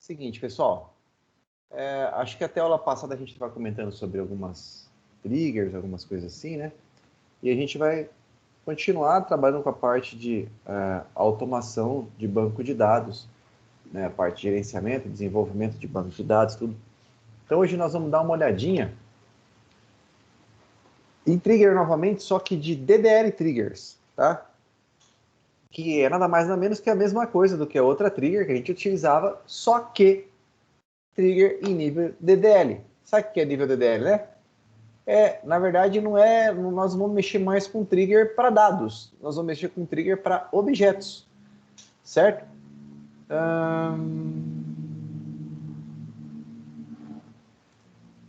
Seguinte, pessoal. Acho que até a aula passada a gente estava comentando sobre algumas triggers, algumas coisas assim, né? E a gente vai continuar trabalhando com a parte de automação de banco de dados, né? A parte de gerenciamento, desenvolvimento de banco de dados, tudo. Então hoje nós vamos dar uma olhadinha em trigger novamente, só que de DDL triggers, tá? Que é nada mais nada menos que a mesma coisa do que a outra trigger que a gente utilizava, só que trigger em nível DDL. Sabe o que é nível DDL, né? Na verdade, nós vamos mexer mais com trigger para dados. Nós vamos mexer com trigger para objetos, certo?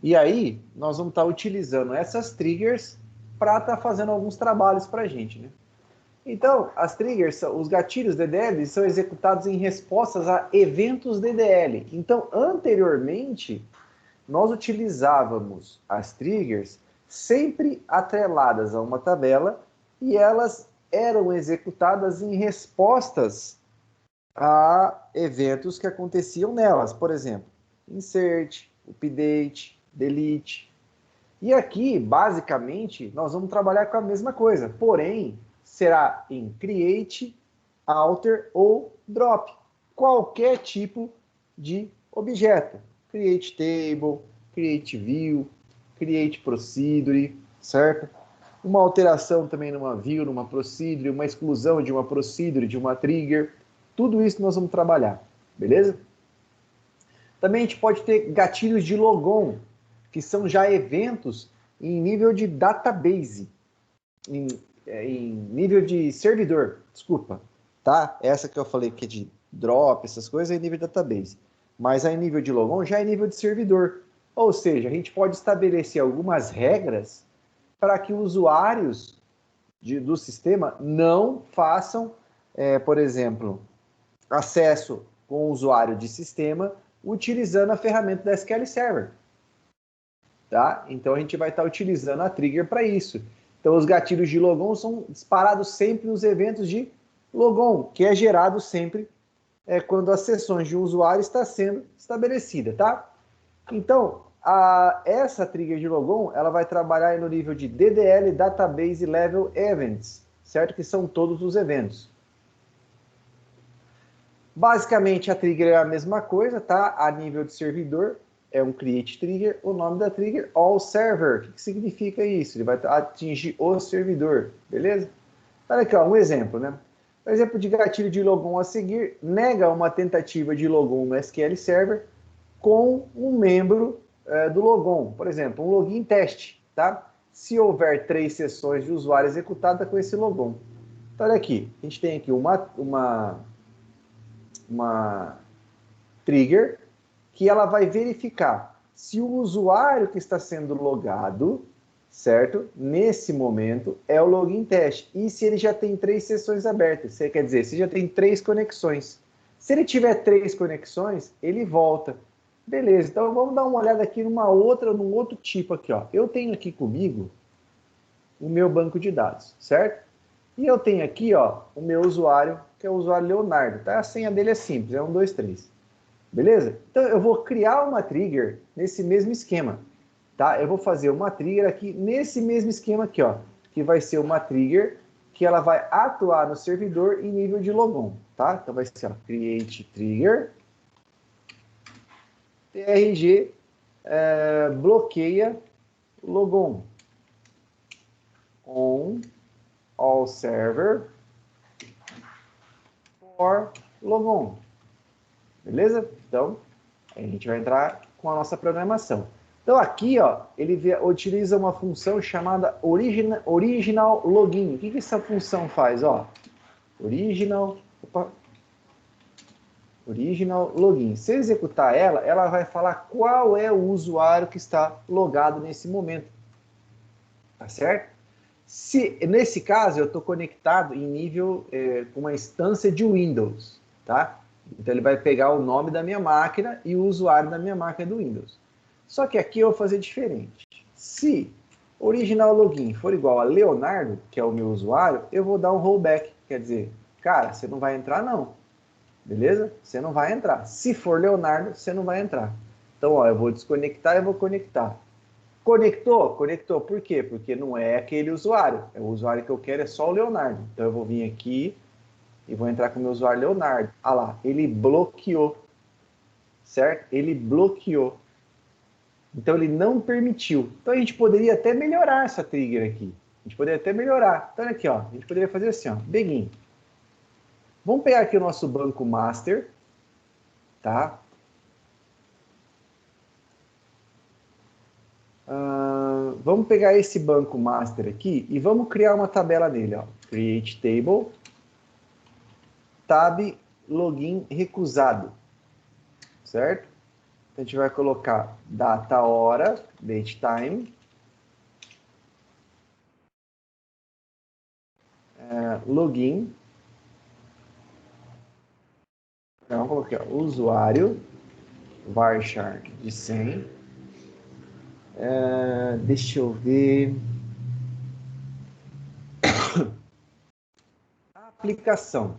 E aí, nós vamos estar utilizando essas triggers para estar fazendo alguns trabalhos para a gente, né? Então, as triggers, os gatilhos DDL, são executados em respostas a eventos DDL. Então, anteriormente, nós utilizávamos as triggers sempre atreladas a uma tabela e elas eram executadas em respostas a eventos que aconteciam nelas. Por exemplo, insert, update, delete. E aqui, basicamente, nós vamos trabalhar com a mesma coisa, porém, será em create, alter ou drop. Qualquer tipo de objeto. Create table, create view, create procedure, certo? Uma alteração também numa view, numa procedure, uma exclusão de uma procedure, de uma trigger. Tudo isso nós vamos trabalhar, beleza? Também a gente pode ter gatilhos de logon, que são já eventos em nível de database, em nível de servidor, desculpa, tá? Essa que eu falei que é de drop, essas coisas é em nível de database. Mas aí em nível de logon já é nível de servidor. Ou seja, a gente pode estabelecer algumas regras para que usuários do sistema não façam, por exemplo, acesso com o usuário de sistema utilizando a ferramenta da SQL Server. Tá? Então a gente vai estar utilizando a trigger para isso. Então os gatilhos de logon são disparados sempre nos eventos de logon, que é gerado sempre quando as sessões de um usuário está sendo estabelecida, tá? Então, essa trigger de logon, ela vai trabalhar no nível de DDL, Database Level Events, certo? Que são todos os eventos. Basicamente, a trigger é a mesma coisa, tá? A nível de servidor, é um create trigger, o nome da trigger, all server. O que significa isso? Ele vai atingir o servidor, beleza? Olha aqui, ó, um exemplo, né? Um exemplo de gatilho de logon a seguir, nega uma tentativa de logon no SQL Server com um membro do logon. Por exemplo, um login teste, tá? Se houver 3 sessões de usuário executada com esse logon. Então, olha aqui, a gente tem aqui uma trigger que ela vai verificar se o usuário que está sendo logado, certo? Nesse momento, é o login teste. E se ele já tem 3 sessões abertas, quer dizer, se já tem 3 conexões. Se ele tiver 3 conexões, ele volta. Beleza, então vamos dar uma olhada aqui num outro tipo aqui, ó. Eu tenho aqui comigo o meu banco de dados, certo? E eu tenho aqui, ó, o meu usuário, que é o usuário Leonardo, tá? A senha dele é simples, é 1, 2, 3. Beleza? Então eu vou criar uma trigger nesse mesmo esquema, tá? Eu vou fazer uma trigger aqui nesse mesmo esquema aqui, ó, que vai ser uma trigger que ela vai atuar no servidor em nível de logon, tá? Então vai ser, ó, create trigger, trg bloqueia logon on all server for logon. Beleza? Então, a gente vai entrar com a nossa programação. Então, aqui, ó, ele utiliza uma função chamada original login. O que essa função faz? Ó, original login. Se eu executar ela, ela vai falar qual é o usuário que está logado nesse momento. Tá certo? Nesse caso, eu estou conectado em nível com uma instância de Windows, tá? Então, ele vai pegar o nome da minha máquina e o usuário da minha máquina do Windows. Só que aqui eu vou fazer diferente. Se original login for igual a Leonardo, que é o meu usuário, eu vou dar um rollback. Quer dizer, cara, você não vai entrar não. beleza? Você não vai entrar. Se for Leonardo, você não vai entrar. Então, ó, eu vou desconectar e vou conectar. Conectou? Conectou. Por quê? Porque não é aquele usuário. O usuário que eu quero é só o Leonardo. Então, eu vou vir aqui e vou entrar com o meu usuário Leonardo. Ah lá, ele bloqueou. Certo? Ele bloqueou. Então, ele não permitiu. Então, a gente poderia até melhorar essa trigger aqui. A gente poderia até melhorar. Então, olha aqui, ó. A gente poderia fazer assim, ó. Begin. Vamos pegar aqui o nosso banco master. Tá? Vamos pegar esse banco master aqui e vamos criar uma tabela nele, ó. Create table, tab login recusado, certo? Então, a gente vai colocar data, hora, date time, login, então, vamos colocar usuário, varchar de 100, deixa eu ver, aplicação,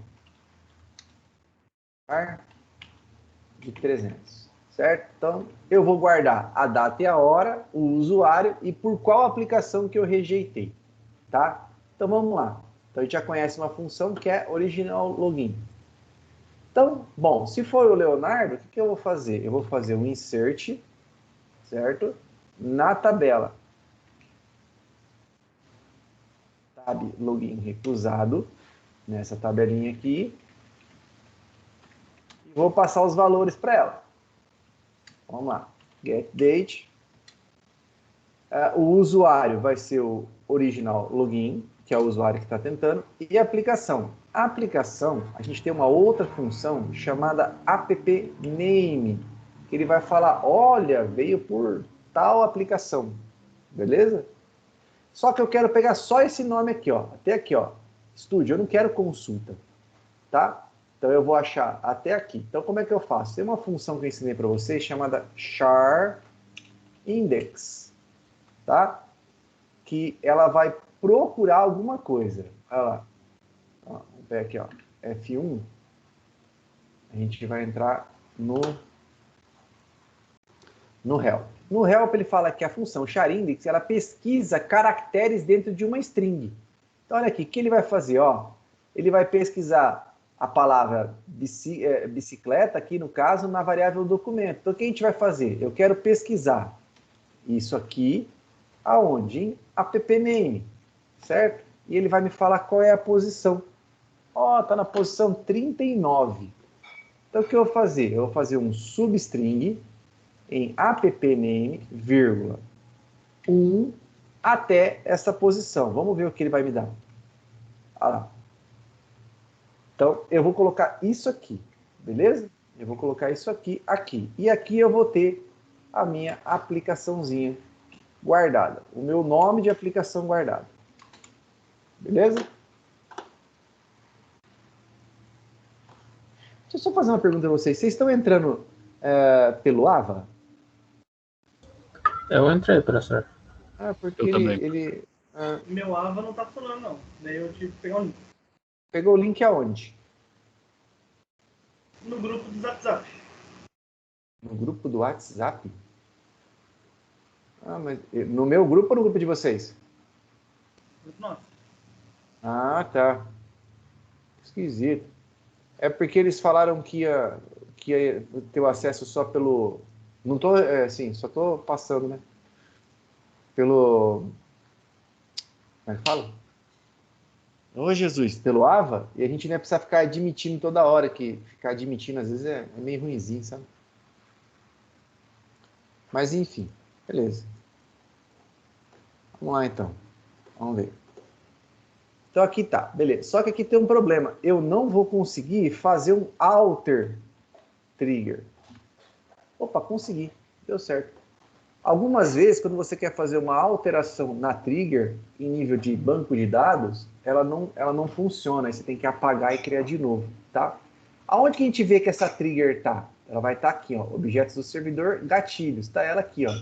de 300, certo? Então, eu vou guardar a data e a hora, o usuário e por qual aplicação que eu rejeitei, tá? Então, vamos lá. Então, a gente já conhece uma função que é original login. Então, bom, se for o Leonardo, o que eu vou fazer? Eu vou fazer um insert, certo? Na tabela. Tab login recusado, nessa tabelinha aqui. E vou passar os valores para ela. Vamos lá. Get date. O usuário vai ser o original login, que é o usuário que está tentando, e a aplicação. A aplicação, a gente tem uma outra função chamada appname, que ele vai falar, olha, veio por tal aplicação, beleza? Só que eu quero pegar só esse nome aqui, ó, até aqui, ó, Studio, eu não quero consulta, tá? Então eu vou achar até aqui. Então como é que eu faço? Tem uma função que eu ensinei para vocês chamada char index, tá? Que ela vai procurar alguma coisa. Olha lá. Ó, vamos pegar aqui, ó. F1. A gente vai entrar no help. No help ele fala que a função char_index ela pesquisa caracteres dentro de uma string. Então olha aqui, o que ele vai fazer? Ó, ele vai pesquisar a palavra bicicleta, aqui no caso, na variável documento. Então o que a gente vai fazer? Eu quero pesquisar isso aqui, aonde? Em appname, certo? E ele vai me falar qual é a posição. Ó, tá na posição 39. Então o que eu vou fazer? Eu vou fazer um substring em appname, vírgula, 1 até essa posição. Vamos ver o que ele vai me dar. Olha lá. Então, eu vou colocar isso aqui, beleza? Eu vou colocar isso aqui, aqui. E aqui eu vou ter a minha aplicaçãozinha guardada. O meu nome de aplicação guardado. Beleza? Deixa eu só fazer uma pergunta a vocês. Vocês estão entrando pelo AVA? Eu entrei, professor. Porque eu ele Meu AVA não tá funcionando, não. Daí eu tive que pegar o link. pegou o link aonde? No grupo do Zap. No grupo do WhatsApp? Mas no meu grupo ou no grupo de vocês? Grupo nosso. Ah, tá. Esquisito. É porque eles falaram que ia ter o acesso só pelo... Não tô, assim, só tô passando, né? Pelo... Como é que fala? Ô, Jesus, pelo AVA, e a gente não ia precisar ficar admitindo toda hora, que ficar admitindo às vezes é meio ruinzinho, sabe? Mas enfim, beleza. Vamos lá então. Vamos ver. Então aqui tá, beleza. Só que aqui tem um problema. Eu não vou conseguir fazer um alter trigger. Opa, consegui. Deu certo. Algumas vezes, quando você quer fazer uma alteração na trigger, em nível de banco de dados, ela não funciona. Aí você tem que apagar e criar de novo, tá? Aonde que a gente vê que essa trigger tá? Ela vai estar aqui, ó. Objetos do servidor, gatilhos. Tá ela aqui, ó.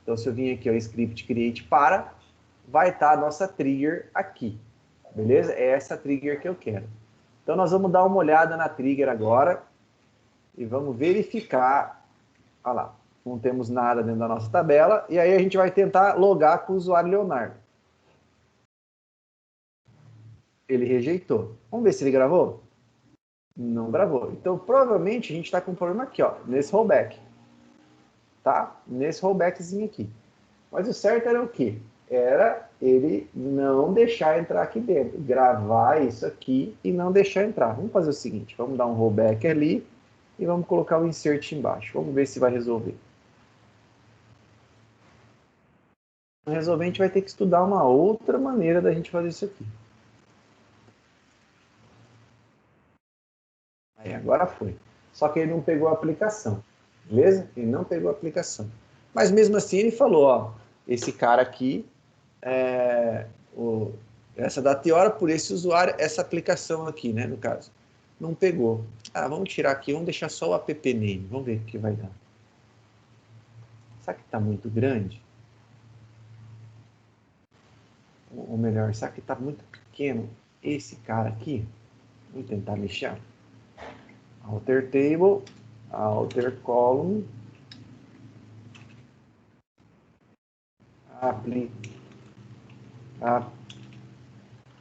Então, se eu vim aqui, ó, script create para, vai estar a nossa trigger aqui. Beleza? É essa trigger que eu quero. Então, nós vamos dar uma olhada na trigger agora e vamos verificar. Olha lá, não temos nada dentro da nossa tabela, e aí a gente vai tentar logar com o usuário Leonardo. Ele rejeitou. Vamos ver se ele gravou? Não gravou. Então, provavelmente, a gente está com um problema aqui, ó, nesse rollback. Tá? Nesse rollbackzinho aqui. Mas o certo era o quê? Era ele não deixar entrar aqui dentro. Gravar isso aqui e não deixar entrar. Vamos fazer o seguinte, vamos dar um rollback ali e vamos colocar o insert embaixo. Vamos ver se vai resolver. Para resolver, a gente vai ter que estudar uma outra maneira da gente fazer isso aqui. Aí, agora foi. Só que ele não pegou a aplicação. Beleza? Ele não pegou a aplicação. Mas mesmo assim ele falou, ó, esse cara aqui, essa data e hora por esse usuário, essa aplicação aqui, né, no caso, não pegou. Ah, vamos tirar aqui, vamos deixar só o app name, vamos ver o que vai dar. Será que está muito grande? Ou melhor, será que está muito pequeno esse cara aqui? Vamos tentar mexer. Alter table, alter column,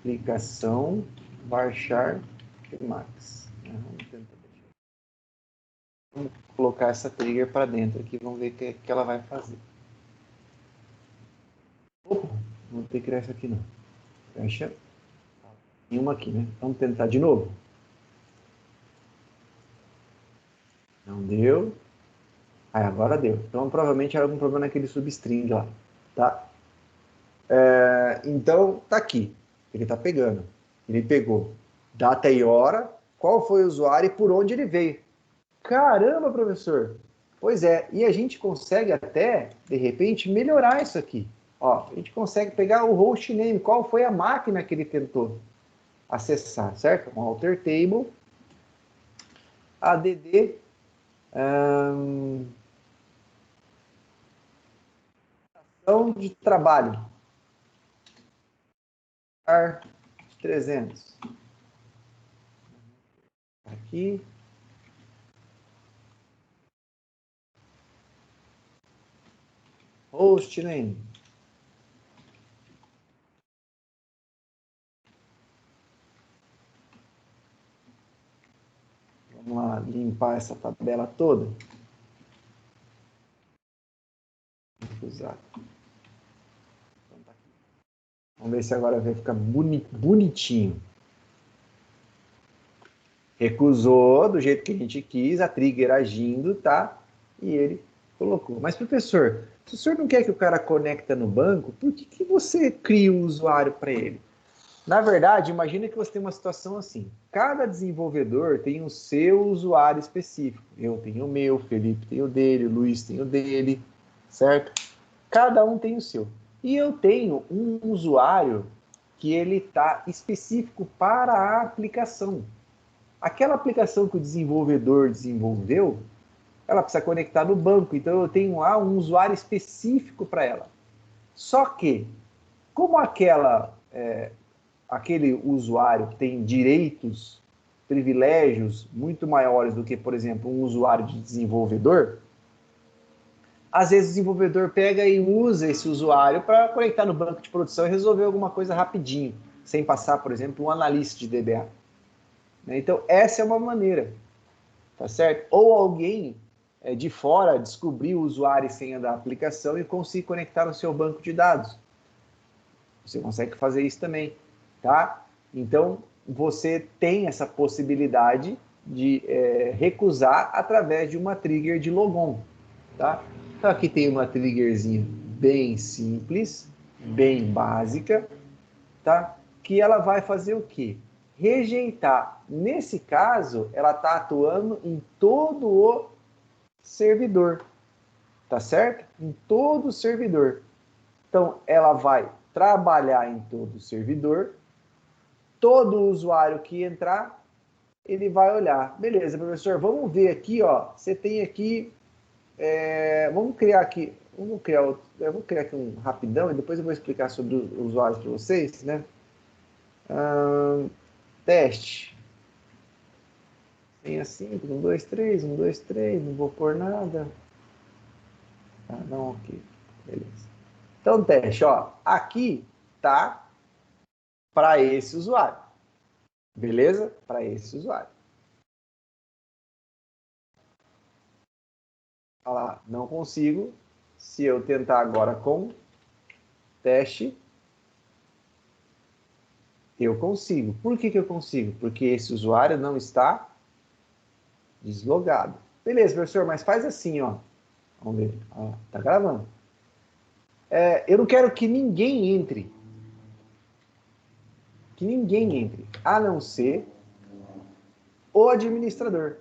aplicação varchar max. Vamos tentar deixar. Vamos colocar essa trigger para dentro aqui, vamos ver o que ela vai fazer. Opa, não vou ter que criar essa aqui não. Fecha. Tem uma aqui, né? Vamos tentar de novo. Não deu. Ah, agora deu. Então provavelmente era algum problema naquele substring lá, tá? Então tá aqui. Ele tá pegando. Ele pegou data e hora, qual foi o usuário e por onde ele veio. Caramba, professor! Pois é, e a gente consegue até, de repente, melhorar isso aqui. Ó, a gente consegue pegar o host name, qual foi a máquina que ele tentou acessar, certo? Um alter table, add, de trabalho, 300. Aqui. Host name. Vamos lá limpar essa tabela toda. Usar. Vamos ver se agora vai ficar bonitinho. Recusou do jeito que a gente quis, a trigger agindo, tá? E ele colocou. Mas, professor, se o senhor não quer que o cara conecta no banco, por que você cria o usuário para ele? Na verdade, imagina que você tem uma situação assim. Cada desenvolvedor tem o seu usuário específico. Eu tenho o meu, o Felipe tem o dele, o Luiz tem o dele, certo? Cada um tem o seu. E eu tenho um usuário que ele está específico para a aplicação. Aquela aplicação que o desenvolvedor desenvolveu, ela precisa conectar no banco. Então, eu tenho lá um usuário específico para ela. Só que, como aquele usuário tem direitos, privilégios muito maiores do que, por exemplo, um usuário de desenvolvedor, às vezes o desenvolvedor pega e usa esse usuário para conectar no banco de produção e resolver alguma coisa rapidinho, sem passar, por exemplo, um analista de DBA. Então, essa é uma maneira, tá certo? Ou alguém de fora descobrir o usuário e senha da aplicação e conseguir conectar no seu banco de dados. Você consegue fazer isso também, tá? Então, você tem essa possibilidade de recusar através de uma trigger de logon, tá? Então, aqui tem uma triggerzinha bem simples, bem básica, tá? Que ela vai fazer o quê? Rejeitar. Nesse caso, ela está atuando em todo o servidor, tá certo? Em todo o servidor. Então, ela vai trabalhar em todo o servidor, todo usuário que entrar, ele vai olhar. Beleza, professor, vamos ver aqui, ó, você tem aqui, vamos criar aqui um rapidão e depois eu vou explicar sobre os usuários para vocês, né? Teste. Tem assim, 1, 2, 3, 1, 2, 3, não vou pôr nada. Ah, não, ok. Beleza. Então, teste, ó. Aqui tá para esse usuário. Beleza? Para esse usuário. Olha lá, não consigo. Se eu tentar agora com teste, eu consigo. Por que eu consigo? Porque esse usuário não está deslogado. Beleza, professor, mas faz assim, ó. Vamos ver. Ó, tá gravando. Eu não quero que ninguém entre. Que ninguém entre. A não ser o administrador.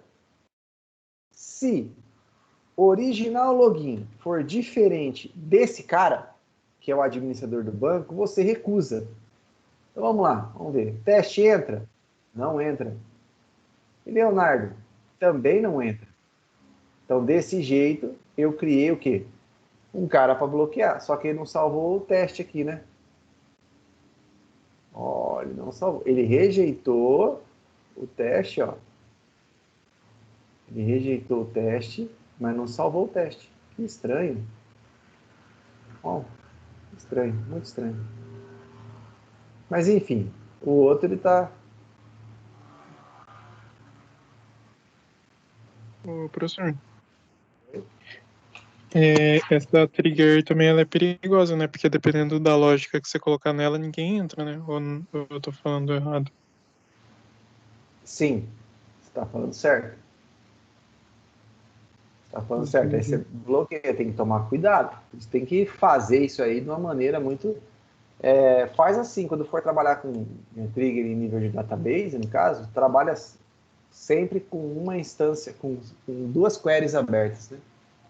Se o original login for diferente desse cara, que é o administrador do banco, você recusa. Então vamos lá, vamos ver. Teste entra? Não entra. E Leonardo? Também não entra. Então desse jeito eu criei o quê? Um cara para bloquear. Só que ele não salvou o teste aqui, né? Olha, ele não salvou. Ele rejeitou o teste, ó. Ele rejeitou o teste, mas não salvou o teste. Que estranho. Ó, estranho, muito estranho. Mas enfim, o outro ele tá. Ô, professor, essa trigger também ela é perigosa, né? Porque dependendo da lógica que você colocar nela, ninguém entra, né? Ou eu tô falando errado? Sim, você tá falando certo. Tá falando certo. Aí você bloqueia, tem que tomar cuidado. Você tem que fazer isso aí de uma maneira muito. Faz assim, quando for trabalhar com trigger em nível de database, no caso, trabalha sempre com uma instância, com 2 queries abertas. Né?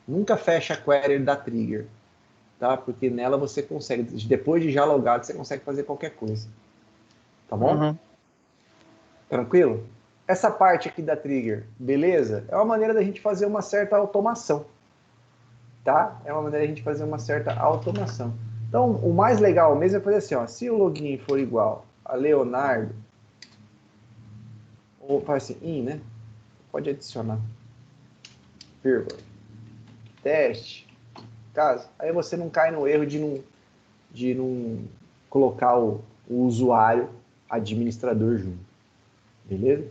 Nunca fecha a query da trigger, tá? Porque nela você consegue, depois de já logado, você consegue fazer qualquer coisa. Tá bom? Uhum. Tranquilo? Essa parte aqui da trigger, beleza? É uma maneira da gente fazer uma certa automação. Tá? É uma maneira de a gente fazer uma certa automação. Então, o mais legal mesmo é fazer assim, ó, se o login for igual a Leonardo, ou faz assim, né? Pode adicionar, vírgula, teste, caso, aí você não cai no erro de não colocar o usuário administrador junto, beleza?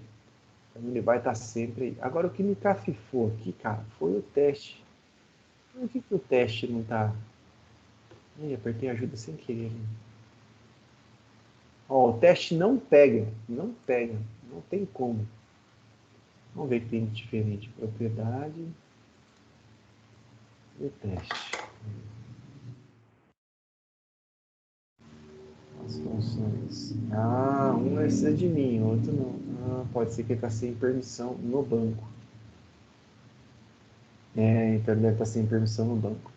Então ele vai estar sempre aí. Agora o que me cafifou aqui, cara, foi o teste. Por que o teste não tá... Ih, apertei ajuda sem querer, né? Ó, o teste não pega, não tem como. Vamos ver o que tem de diferente. Propriedade e o teste. As funções. Ah, um precisa de mim, outro não. Ah, pode ser que ele está sem permissão no banco. Então ele deve estar sem permissão no banco.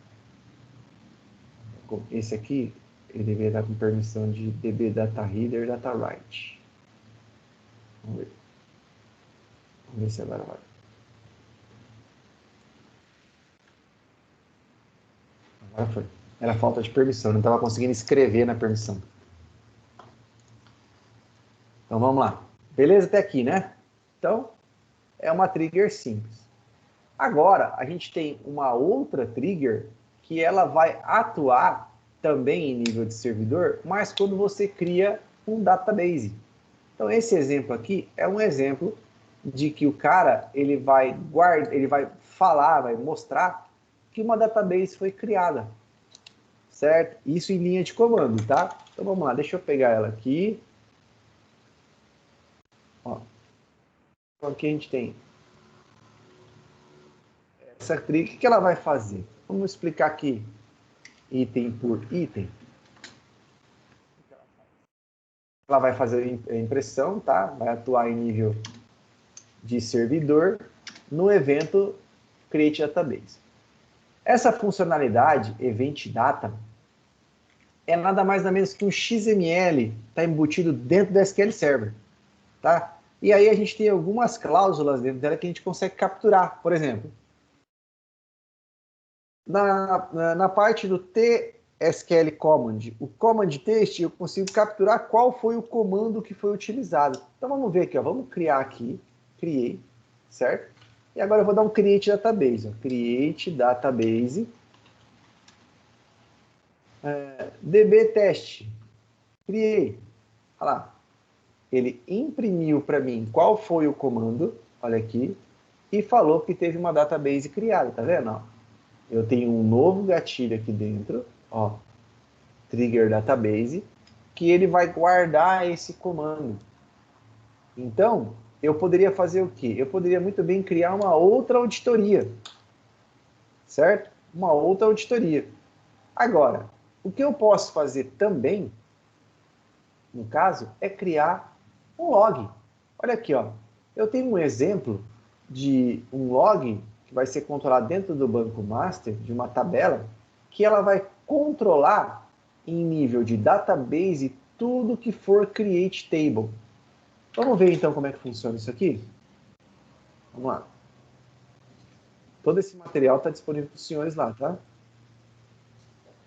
Esse aqui, ele deveria estar com permissão de DB Data Reader e Data Write. Vamos ver. Vamos ver se agora vai. Agora foi. Era falta de permissão, não estava conseguindo escrever na permissão. Então vamos lá. Beleza até aqui, né? Então, é uma trigger simples. Agora, a gente tem uma outra trigger que ela vai atuar também em nível de servidor, mas quando você cria um database. Então, esse exemplo aqui é um exemplo de que o cara ele vai falar, vai mostrar que uma database foi criada, certo? Isso em linha de comando, tá? Então vamos lá, deixa eu pegar ela aqui. Ó. Então aqui a gente tem essa trigger. O que ela vai fazer? Vamos explicar aqui item por item. Ela vai fazer a impressão, tá? Vai atuar em nível de servidor no evento Create Database. Essa funcionalidade, Event Data, é nada mais nada menos que um XML está embutido dentro do SQL Server, tá? E aí a gente tem algumas cláusulas dentro dela que a gente consegue capturar. Por exemplo, na parte do TSQL Command, o Command Text, eu consigo capturar qual foi o comando que foi utilizado. Então vamos ver aqui, ó, vamos criar aqui, criei. certo? E agora eu vou dar um create database, ó. Create database, db teste, criei, olha lá, ele imprimiu para mim qual foi o comando, olha aqui, e falou que teve uma database criada, tá vendo? Ó, eu tenho um novo gatilho aqui dentro, ó, trigger database, que ele vai guardar esse comando. Então, eu poderia fazer o quê? Eu poderia muito bem criar uma outra auditoria, certo? Uma outra auditoria. Agora, o que eu posso fazer também, no caso, é criar um log. Olha aqui, ó. Eu tenho um exemplo de um log que vai ser controlado dentro do banco master, de uma tabela, que ela vai controlar em nível de database tudo que for create table. Vamos ver então como é que funciona isso aqui? Vamos lá. Todo esse material está disponível para os senhores lá, tá?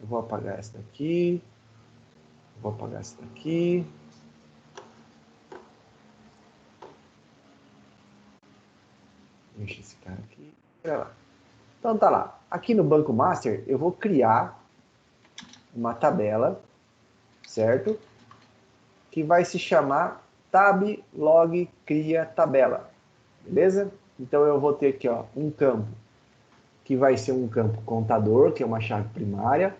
Eu vou apagar essa daqui. Vou apagar essa daqui. Deixa esse cara aqui. Olha lá. Então tá lá. Aqui no Banco Master eu vou criar uma tabela, certo? Que vai se chamar tab log cria tabela. Beleza? Então eu vou ter aqui, ó, um campo que vai ser um campo contador, que é uma chave primária.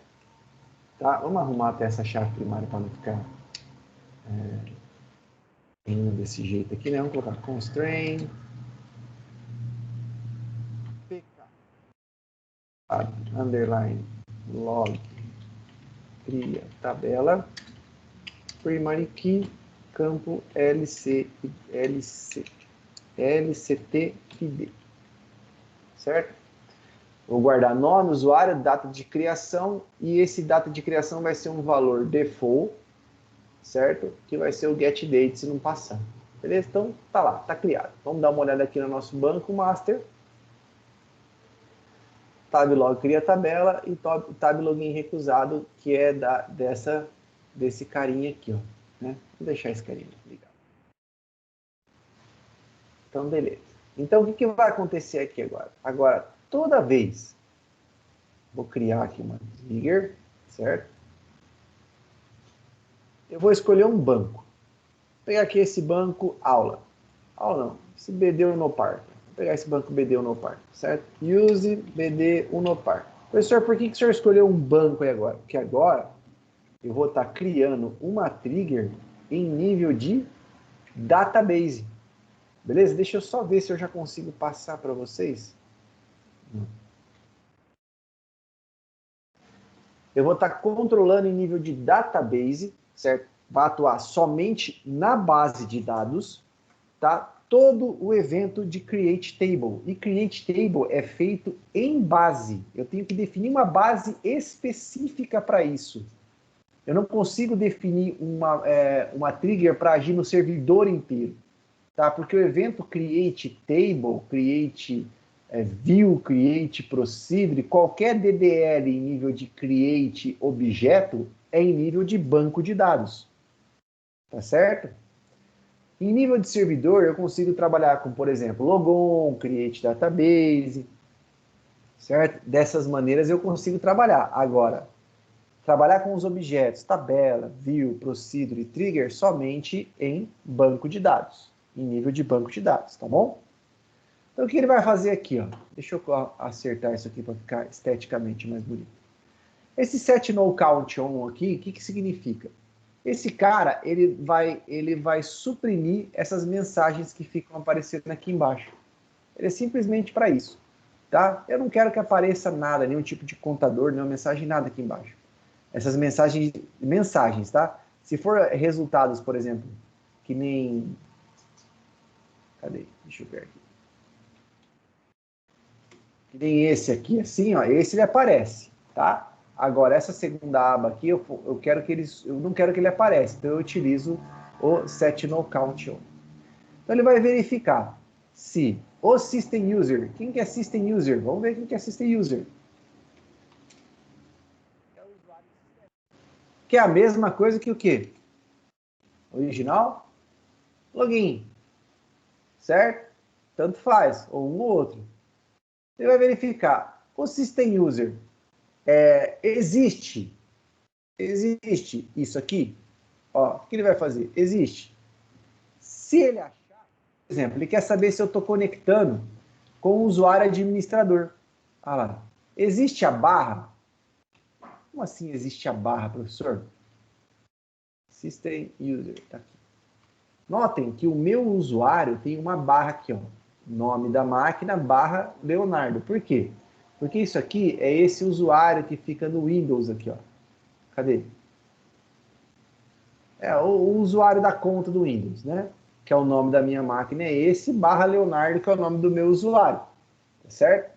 Tá? Vamos arrumar até essa chave primária para não ficar indo desse jeito aqui, né? Vamos colocar constraint pk underline log cria tabela primary key campo lct id, certo? Vou guardar nome, usuário, data de criação, e esse data de criação vai ser um valor default, certo? Que vai ser o get date se não passar. Beleza? Então, tá lá, tá criado. Vamos dar uma olhada aqui no nosso banco master. Tab log cria tabela e tab login recusado, que é desse carinha aqui, ó. Né? Vou deixar esse carinha ligado. Então, beleza. Então, o que vai acontecer aqui agora? Agora, toda vez, vou criar aqui uma trigger, certo? Eu vou escolher um banco. Vou pegar aqui esse banco aula. Aula não, esse BD Unopar. Vou pegar esse banco BD Unopar, certo? Use BD Unopar. Professor, por que o senhor escolheu um banco aí agora? Porque agora eu vou estar criando uma trigger em nível de database. Beleza? Deixa eu só ver se eu já consigo passar para vocês. Eu vou estar controlando em nível de database, certo? Vai atuar somente na base de dados, tá? Todo o evento de create table. E create table é feito em base. Eu tenho que definir uma base específica para isso. Eu não consigo definir uma trigger para agir no servidor inteiro, tá? Porque o evento create table, create view, create procedure, qualquer DDL em nível de create objeto é em nível de banco de dados. Tá certo? Em nível de servidor, eu consigo trabalhar com, por exemplo, logon, create database, certo? Dessas maneiras eu consigo trabalhar. Agora, trabalhar com os objetos, tabela, view, procedure e trigger somente em banco de dados, em nível de banco de dados, tá bom? Então, o que ele vai fazer aqui, ó? Deixa eu acertar isso aqui para ficar esteticamente mais bonito. Esse set no count on aqui, o que significa? Esse cara, ele vai suprimir essas mensagens que ficam aparecendo aqui embaixo. Ele é simplesmente para isso, tá? Eu não quero que apareça nada, nenhum tipo de contador, nenhuma mensagem, nada aqui embaixo. Essas mensagens, tá? Se for resultados, por exemplo, que nem... Cadê? Deixa eu ver aqui. Que nem esse aqui, assim, ó, esse ele aparece, tá? Agora, essa segunda aba aqui, eu não quero que ele apareça, então eu utilizo o set no count on. Então ele vai verificar se o system user, quem que é system user? Vamos ver quem que é system user. Que é a mesma coisa que o quê? Original, login, certo? tanto faz, ou um ou outro. Ele vai verificar, o System User, existe isso aqui? Ó, o que ele vai fazer? Existe. Se ele achar, por exemplo, ele quer saber se eu estou conectando com o usuário administrador. Olha lá. Existe a barra? Como assim existe a barra, professor? System User, tá aqui. Notem que o meu usuário tem uma barra aqui, ó. Nome da máquina, barra Leonardo. Por quê? Porque isso aqui é esse usuário que fica no Windows aqui, ó. Cadê? É o usuário da conta do Windows, né? Que é o nome da minha máquina, é esse, barra Leonardo, que é o nome do meu usuário. Tá certo?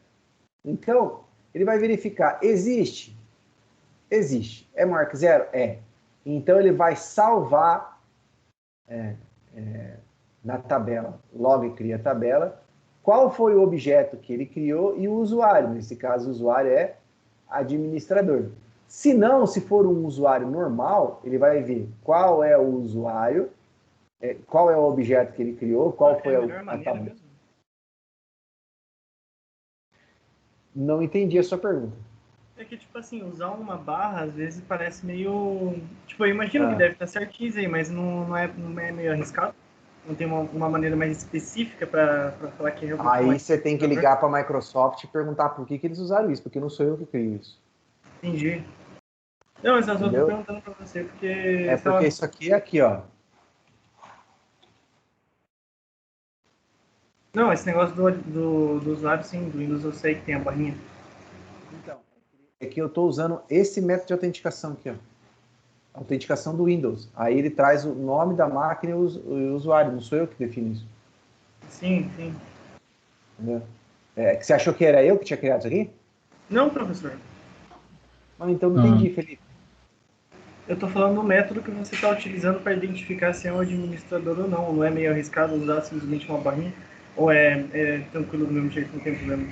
Então, ele vai verificar, existe? Existe. É maior que zero? É. Então, ele vai salvar na tabela, log cria a tabela, qual foi o objeto que ele criou e o usuário. Nesse caso, o usuário é administrador. Se não, se for um usuário normal, ele vai ver qual é o usuário, qual é o objeto que ele criou, qual foi a tabela. Não entendi a sua pergunta. É que, tipo assim, usar uma barra, às vezes, parece meio... Tipo, eu imagino que deve estar certinho aí, mas não é meio arriscado? Não tem uma maneira mais específica para falar que realmente... Aí você tem que ligar para a Microsoft e perguntar por que eles usaram isso, porque não sou eu que crio isso. Entendi. Não, mas eu só tô perguntando para você, porque... É porque isso aqui é aqui, ó. Não, esse negócio do usuário, sim, do Windows eu sei que tem a barrinha. Então, é que eu estou usando esse método de autenticação aqui, ó. Autenticação do Windows. Aí ele traz o nome da máquina e o usuário, não sou eu que defino isso. Sim, sim. Entendeu? Que você achou que era eu que tinha criado isso aqui? Não, professor. Então não entendi, Felipe. Eu estou falando do método que você está utilizando para identificar se é um administrador ou não. Não é meio arriscado usar simplesmente uma barrinha? Ou é tranquilo do mesmo jeito, não tem problema?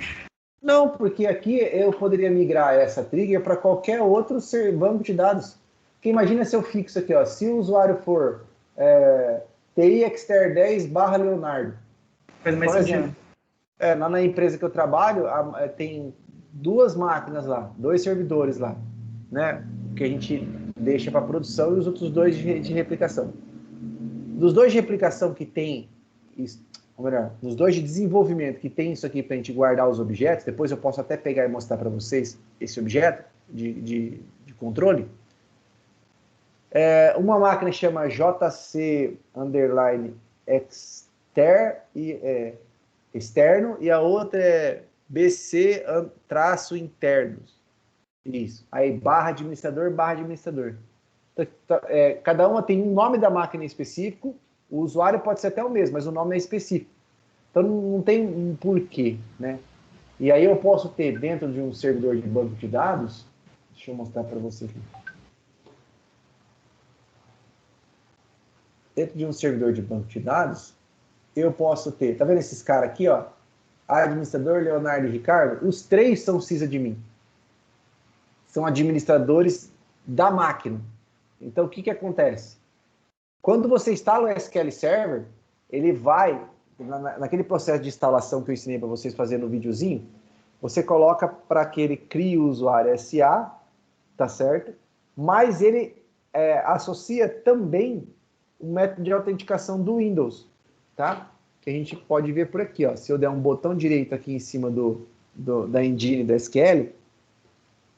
Não, porque aqui eu poderia migrar essa trigger para qualquer outro banco de dados. Porque imagina se eu fixo aqui, ó, se o usuário for TI Exter 10 barra Leonardo. Faz mais por sentido. exemplo, lá na empresa que eu trabalho, tem 2 máquinas lá, 2 servidores lá, né? Que a gente deixa para produção e os outros 2 de replicação. Dos 2 de replicação que tem, ou melhor, dos 2 de desenvolvimento que tem isso aqui para a gente guardar os objetos, depois eu posso até pegar e mostrar para vocês esse objeto de controle. Uma máquina chama JC underline externo e a outra é BC traço internos. Isso. Aí barra administrador. Cada uma tem um nome da máquina em específico, o usuário pode ser até o mesmo, mas o nome é específico. Então não tem um porquê, né? E aí eu posso ter dentro de um servidor de banco de dados, deixa eu mostrar para você aqui. Dentro de um servidor de banco de dados, eu posso ter, tá vendo esses caras aqui, ó? Administrador, Leonardo e Ricardo, os 3 são sysadmin. São administradores da máquina. Então, o que acontece? Quando você instala o SQL Server, ele vai, naquele processo de instalação que eu ensinei para vocês fazendo no videozinho, você coloca para que ele crie o usuário SA, tá certo? Mas ele associa também o método de autenticação do Windows, tá? Que a gente pode ver por aqui, ó. Se eu der um botão direito aqui em cima da engine da SQL,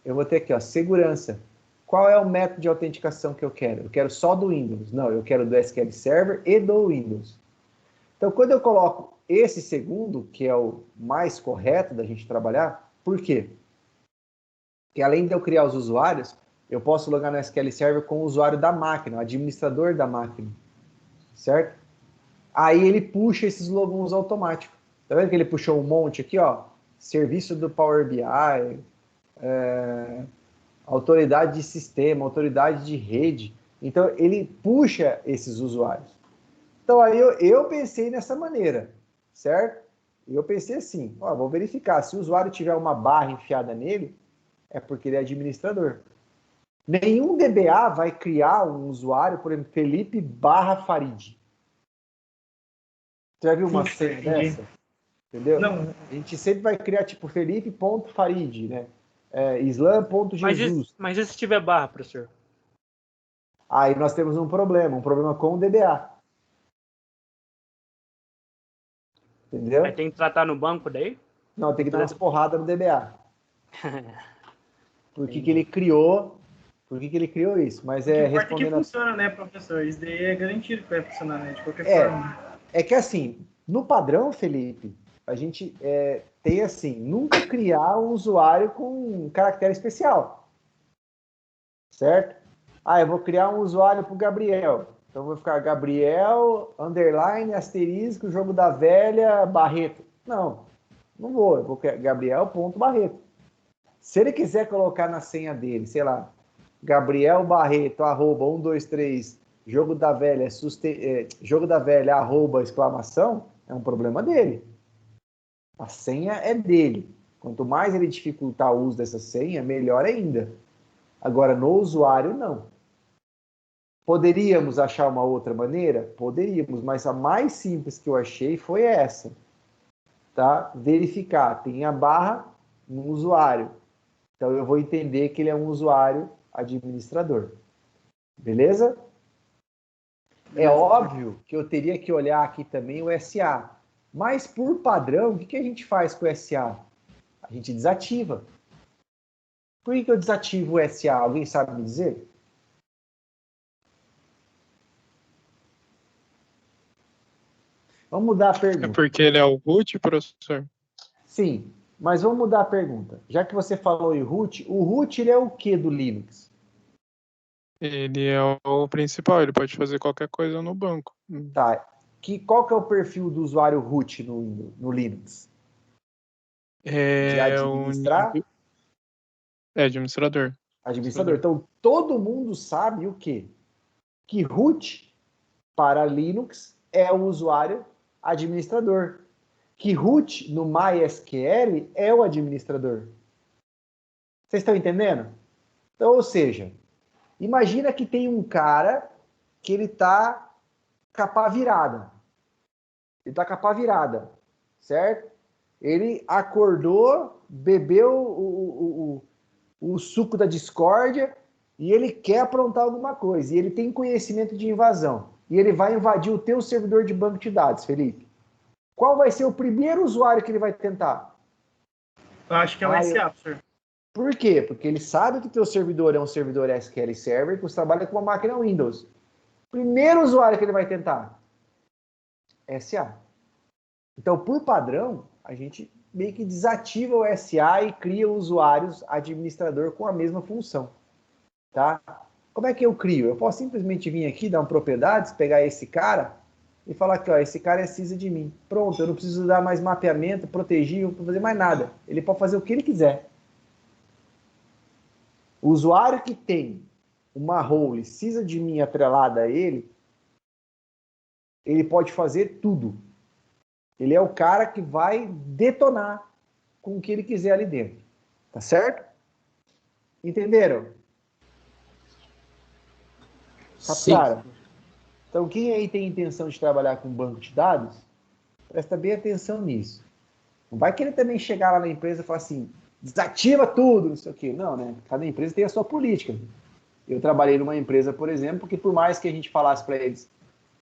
eu vou ter aqui, ó, segurança. Qual é o método de autenticação que eu quero? Eu quero só do Windows. Não, eu quero do SQL Server e do Windows. Então, quando eu coloco esse segundo, que é o mais correto da gente trabalhar, por quê? Porque além de eu criar os usuários, eu posso logar no SQL Server com o usuário da máquina, o administrador da máquina, certo? Aí ele puxa esses logons automáticos. Tá vendo que ele puxou um monte aqui, ó? Serviço do Power BI, autoridade de sistema, autoridade de rede. Então, ele puxa esses usuários. Então, aí eu pensei nessa maneira, certo? E eu pensei assim, ó, vou verificar, se o usuário tiver uma barra enfiada nele, é porque ele é administrador. Nenhum DBA vai criar um usuário, por exemplo, Felipe barra Farid. Você já viu uma senha dessa? Entendeu? Não. A gente sempre vai criar tipo Felipe.Farid, né? Islam.Jesus. Mas e se tiver barra, professor? Aí nós temos um problema com o DBA. Entendeu? Aí tem que tratar no banco daí? Não, tem que dar umas porradas no DBA. Por que ele criou isso? Mas O que importa é que respondendo funciona, né, professor? Isso daí é garantido que vai funcionar, né? De qualquer forma. É que assim, no padrão, Felipe, a gente tem assim, nunca criar um usuário com um caractere especial. Certo? Eu vou criar um usuário para o Gabriel. Então vou ficar Gabriel, underline, asterisco, jogo da velha, Barreto. Não vou. Eu vou criar Gabriel.Barreto. Se ele quiser colocar na senha dele, sei lá, Gabriel Barreto, @123, jogo da velha, exclamação, é um problema dele. A senha é dele. Quanto mais ele dificultar o uso dessa senha, melhor ainda. Agora, no usuário, não. Poderíamos achar uma outra maneira? Poderíamos, mas a mais simples que eu achei foi essa. Tá? Verificar, tem a barra no usuário. Então, eu vou entender que ele é um usuário administrador. Beleza? É óbvio que eu teria que olhar aqui também o SA. Mas, por padrão, o que a gente faz com o SA? A gente desativa. Por que eu desativo o SA? Alguém sabe me dizer? Vamos mudar a pergunta. É porque ele é o root, professor? Sim, mas vamos mudar a pergunta. Já que você falou em root, o root ele é o que do Linux? Ele é o principal, ele pode fazer qualquer coisa no banco. Tá. Qual que é o perfil do usuário root no Linux? De administrar? É administrador. Administrador. Então, todo mundo sabe o quê? Que root para Linux é o usuário administrador. Que root no MySQL é o administrador. Vocês estão entendendo? Então, ou seja, imagina que tem um cara que ele está capa virada. Ele está capa virada, certo? Ele acordou, bebeu o suco da discórdia e ele quer aprontar alguma coisa. E ele tem conhecimento de invasão. E ele vai invadir o teu servidor de banco de dados, Felipe. Qual vai ser o primeiro usuário que ele vai tentar? Eu acho que é o SA, professor. Por quê? Porque ele sabe que o teu servidor é um servidor SQL Server que você trabalha com uma máquina Windows. Primeiro usuário que ele vai tentar? SA. Então, por padrão, a gente meio que desativa o SA e cria usuários administrador com a mesma função. Tá? Como é que eu crio? Eu posso simplesmente vir aqui, dar uma propriedades, pegar esse cara e falar que esse cara é CISA de mim. Pronto, eu não preciso dar mais mapeamento, proteger, não fazer mais nada. Ele pode fazer o que ele quiser. O usuário que tem uma role CISA de mim atrelada a ele pode fazer tudo. Ele é o cara que vai detonar com o que ele quiser ali dentro. Tá certo? Entenderam? Captaram? Então, quem aí tem intenção de trabalhar com banco de dados, presta bem atenção nisso. Não vai querer também chegar lá na empresa e falar assim, desativa tudo, não sei o quê. Não, né? Cada empresa tem a sua política. Eu trabalhei numa empresa, por exemplo, que por mais que a gente falasse para eles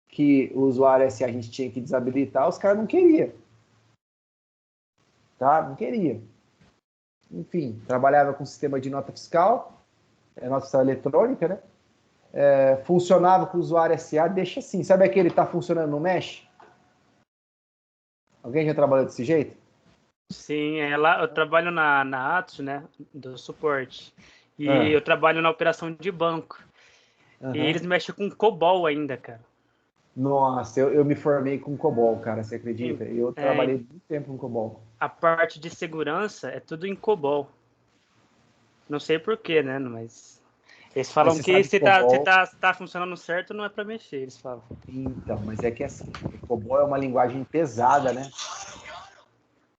que o usuário SA a gente tinha que desabilitar, os caras não queriam. Tá? Não queria. Enfim, trabalhava com sistema de nota fiscal eletrônica, né? Funcionava com o usuário SA, deixa assim. Sabe aquele que tá funcionando no Mesh? Alguém já trabalhou desse jeito? Sim, lá eu trabalho na Atos, né, do suporte. E eu trabalho na operação de banco. E eles mexem com COBOL ainda, cara. Nossa, eu me formei com COBOL, cara, você acredita? Eu trabalhei muito tempo com COBOL. A parte de segurança é tudo em COBOL. Não sei porquê, né, mas... Eles falam que se COBOL... tá funcionando certo, não é para mexer, eles falam. Então, mas é que assim, o COBOL é uma linguagem pesada, né?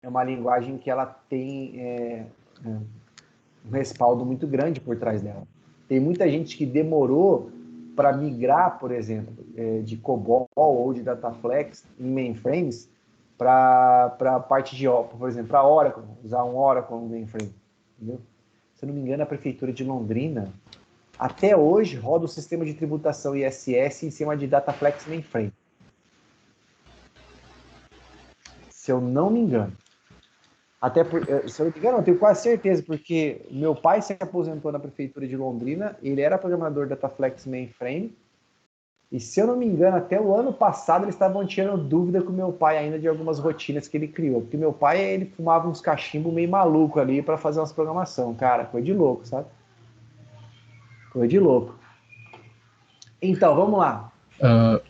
É uma linguagem que ela tem um respaldo muito grande por trás dela. Tem muita gente que demorou para migrar, por exemplo, de COBOL ou de Dataflex em mainframes, para a parte de, por exemplo, para Oracle, usar um Oracle no mainframe, entendeu? Se eu não me engano, a Prefeitura de Londrina, até hoje, roda o sistema de tributação ISS em cima de Dataflex mainframe. Se eu não me engano. Se eu não me engano, eu tenho quase certeza, porque meu pai se aposentou na Prefeitura de Londrina, ele era programador Dataflex mainframe, e se eu não me engano, até o ano passado eles estavam tirando dúvida com meu pai ainda de algumas rotinas que ele criou, porque meu pai, ele fumava uns cachimbos meio maluco ali para fazer umas programação, cara, coisa de louco, sabe? Coisa de louco. Então, vamos lá.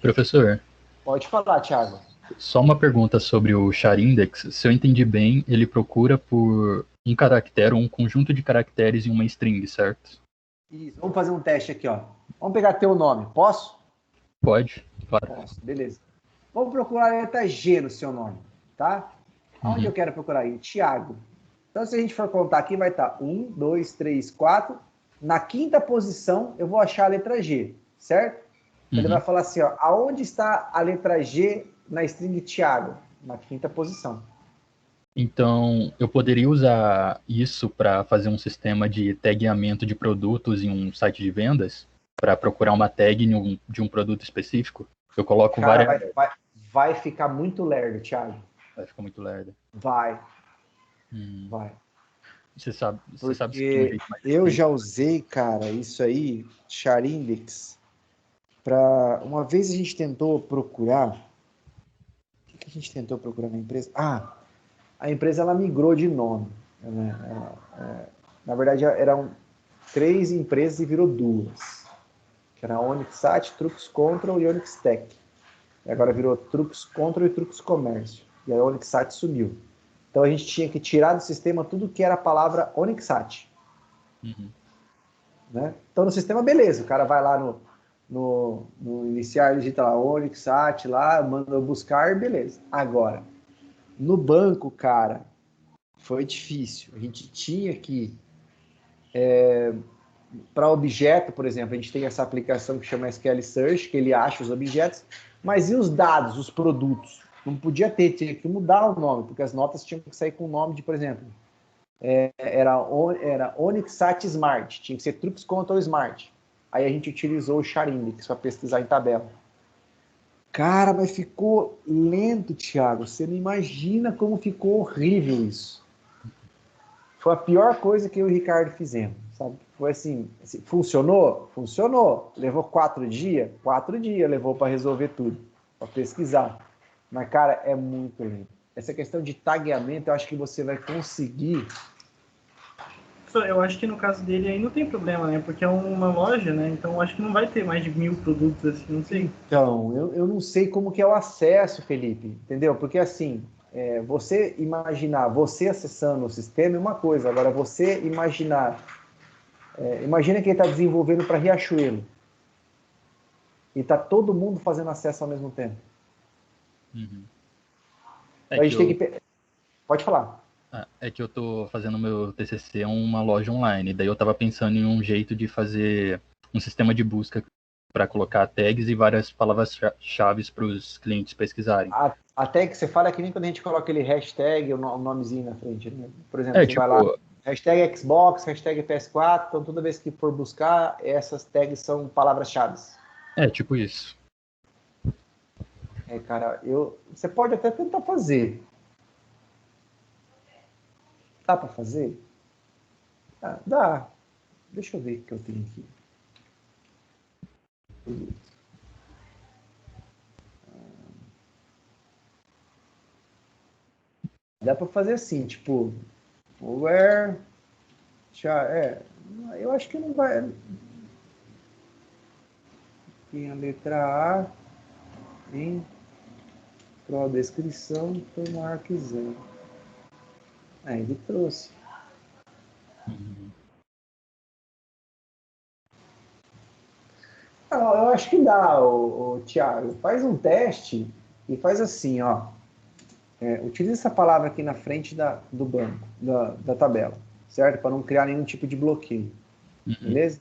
Professor, Pode falar, Thiago. só uma pergunta sobre o char index. Se eu entendi bem, ele procura por um caractere ou um conjunto de caracteres em uma string, certo? Isso, vamos fazer um teste aqui, ó. Vamos pegar teu nome, posso? Pode? Claro. Posso, beleza. Vamos procurar a letra G no seu nome, tá? Onde eu quero procurar aí? Thiago. Então, se a gente for contar aqui, vai estar 1, 2, 3, 4. Na quinta posição, eu vou achar a letra G, certo? Ele vai falar assim, ó, aonde está a letra G na string Thiago? Na quinta posição. Então, eu poderia usar isso para fazer um sistema de tagueamento de produtos em um site de vendas? Para procurar uma tag de um produto específico? Eu coloco várias... Vai ficar muito lerdo, Thiago. Vai ficar muito lerdo. Vai. Você sabe se tem um Porque jeito mais eu já usei, cara, isso aí, char index, para... Uma vez a gente tentou procurar... O que a gente tentou procurar na empresa? A empresa, ela migrou de nome. Né? Na verdade, eram 3 empresas e virou 2. Que era a OnixSat, Trux Control e Onix Tech. E agora virou Trux Control e Trux Comércio. E a OnixSat sumiu. Então a gente tinha que tirar do sistema tudo que era a palavra OnixSat. Né? Então no sistema, beleza. O cara vai lá no iniciar, digita lá OnixSat, lá, manda buscar, beleza. Agora, no banco, cara, foi difícil. A gente tinha que... para objeto, por exemplo, a gente tem essa aplicação que chama SQL Search, que ele acha os objetos, mas e os dados, os produtos? Não podia ter, tinha que mudar o nome, porque as notas tinham que sair com o nome de, por exemplo, era OnixSat Smart, tinha que ser Trux Control Smart. Aí a gente utilizou o char index para pesquisar em tabela. Cara, mas ficou lento, Thiago. Você não imagina como ficou horrível isso. Foi a pior coisa que eu e o Ricardo fizemos, sabe? Foi assim, funcionou? Funcionou. Levou 4 dias? 4 dias levou para resolver tudo, para pesquisar. Mas, cara, é muito lento. Essa questão de tagueamento, eu acho que você vai conseguir... Eu acho que no caso dele aí não tem problema, né? Porque é uma loja, né? Então eu acho que não vai ter mais de 1000 produtos, assim, não sei. Então, eu não sei como que é o acesso, Felipe, entendeu? Porque assim, você imaginar, você acessando o sistema é uma coisa, agora você imaginar... imagina que ele está desenvolvendo para Riachuelo e está todo mundo fazendo acesso ao mesmo tempo. Então, a gente tem que... Pode falar. É que eu tô fazendo meu TCC uma loja online, daí eu tava pensando em um jeito de fazer um sistema de busca para colocar tags e várias palavras-chave para os clientes pesquisarem. A tag que você fala é que nem quando a gente coloca aquele hashtag, o nomezinho na frente, né? Por exemplo, você vai lá, hashtag Xbox, hashtag PS4, então toda vez que for buscar, essas tags são palavras-chave. Tipo isso. Cara, você pode até tentar fazer. Dá para fazer? Dá. Deixa eu ver o que eu tenho aqui. Dá para fazer assim, tipo, where, eu acho que não vai. Tem a letra A em descrição foi maior que 0. Ele trouxe. Eu acho que dá, Thiago. Faz um teste e faz assim, ó. Utiliza essa palavra aqui na frente do banco, da tabela, certo? Para não criar nenhum tipo de bloqueio. Beleza?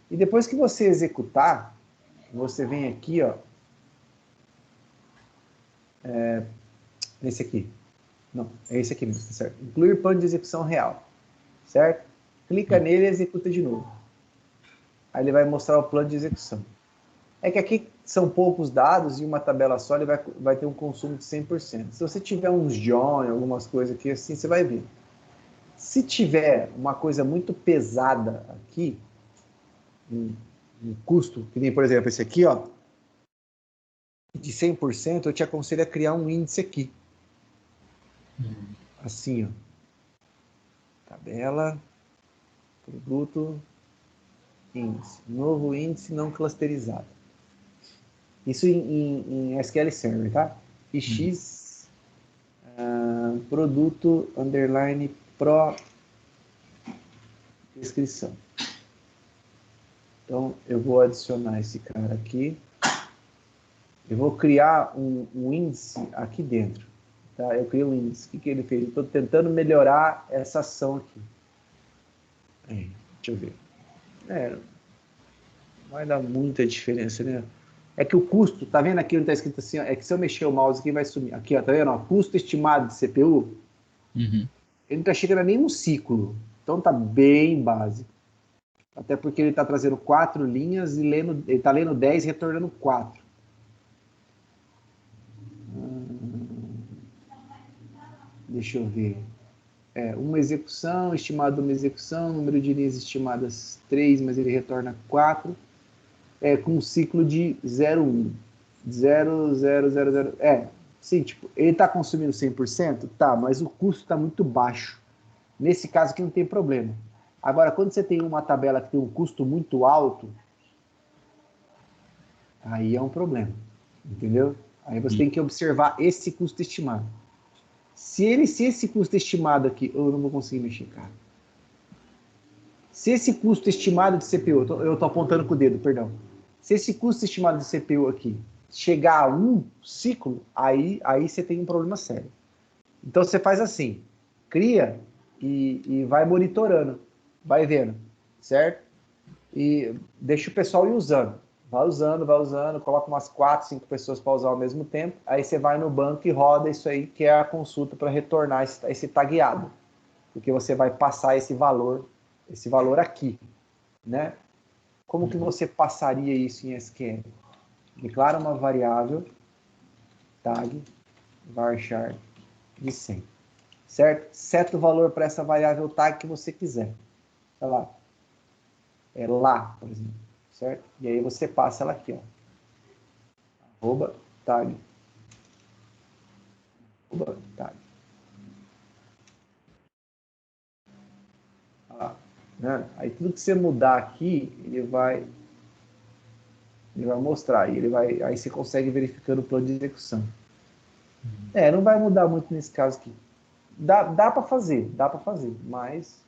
E depois que você executar, você vem aqui, ó. Esse aqui. Não, é esse aqui mesmo, tá certo? Incluir plano de execução real, certo? Clica nele e executa de novo. Aí ele vai mostrar o plano de execução. É que aqui são poucos dados e uma tabela só ele vai ter um consumo de 100%. Se você tiver uns join, algumas coisas aqui assim, você vai ver. Se tiver uma coisa muito pesada aqui, um custo, que nem, por exemplo, esse aqui, ó, de 100%, eu te aconselho a criar um índice aqui. Assim, ó. Tabela, produto, índice. Novo índice não clusterizado. Isso em SQL Server, tá? E X, produto, underline, pro, descrição. Então, eu vou adicionar esse cara aqui. Eu vou criar um índice aqui dentro. Tá? Eu criei um índice. O que ele fez? Eu estou tentando melhorar essa ação aqui. Aí, deixa eu ver. Não vai dar muita diferença, né? É que o custo, tá vendo aqui onde está escrito assim? Ó, é que se eu mexer o mouse aqui vai sumir. Aqui, ó, tá vendo? Ó, custo estimado de CPU. Ele não está chegando a nenhum ciclo. Então tá bem básico. Até porque ele está trazendo 4 linhas e ele está lendo 10 e retornando 4. Deixa eu ver. Uma execução, estimado uma execução, número de linhas estimadas 3, mas ele retorna 4. Com um ciclo de 0,1. 0, 0, 0, 0. Sim, tipo, ele está consumindo 100%? Tá, mas o custo está muito baixo. Nesse caso aqui não tem problema. Agora, quando você tem uma tabela que tem um custo muito alto, aí é um problema, entendeu? Aí você tem que observar esse custo estimado. Se esse custo estimado aqui... Eu não vou conseguir mexer, cara. Se esse custo estimado de CPU... Eu estou apontando com o dedo, perdão. Se esse custo estimado de CPU aqui chegar a 1 ciclo, aí você tem um problema sério. Então você faz assim, cria e vai monitorando, vai vendo, certo? E deixa o pessoal ir usando. Vai usando, coloca umas 4, 5 pessoas para usar ao mesmo tempo, aí você vai no banco e roda isso aí, que é a consulta para retornar esse tagueado. Porque você vai passar esse valor aqui, né? Como que você passaria isso em SQL? Declara uma variável tag varchar de 100, certo? Seta o valor para essa variável tag que você quiser. Sei lá. Lá, por exemplo, certo? E aí você passa ela aqui, ó. @tag. @tag. Né? Aí tudo que você mudar aqui, ele vai mostrar. Aí você consegue verificando o plano de execução. Não vai mudar muito nesse caso aqui. Dá para fazer, mas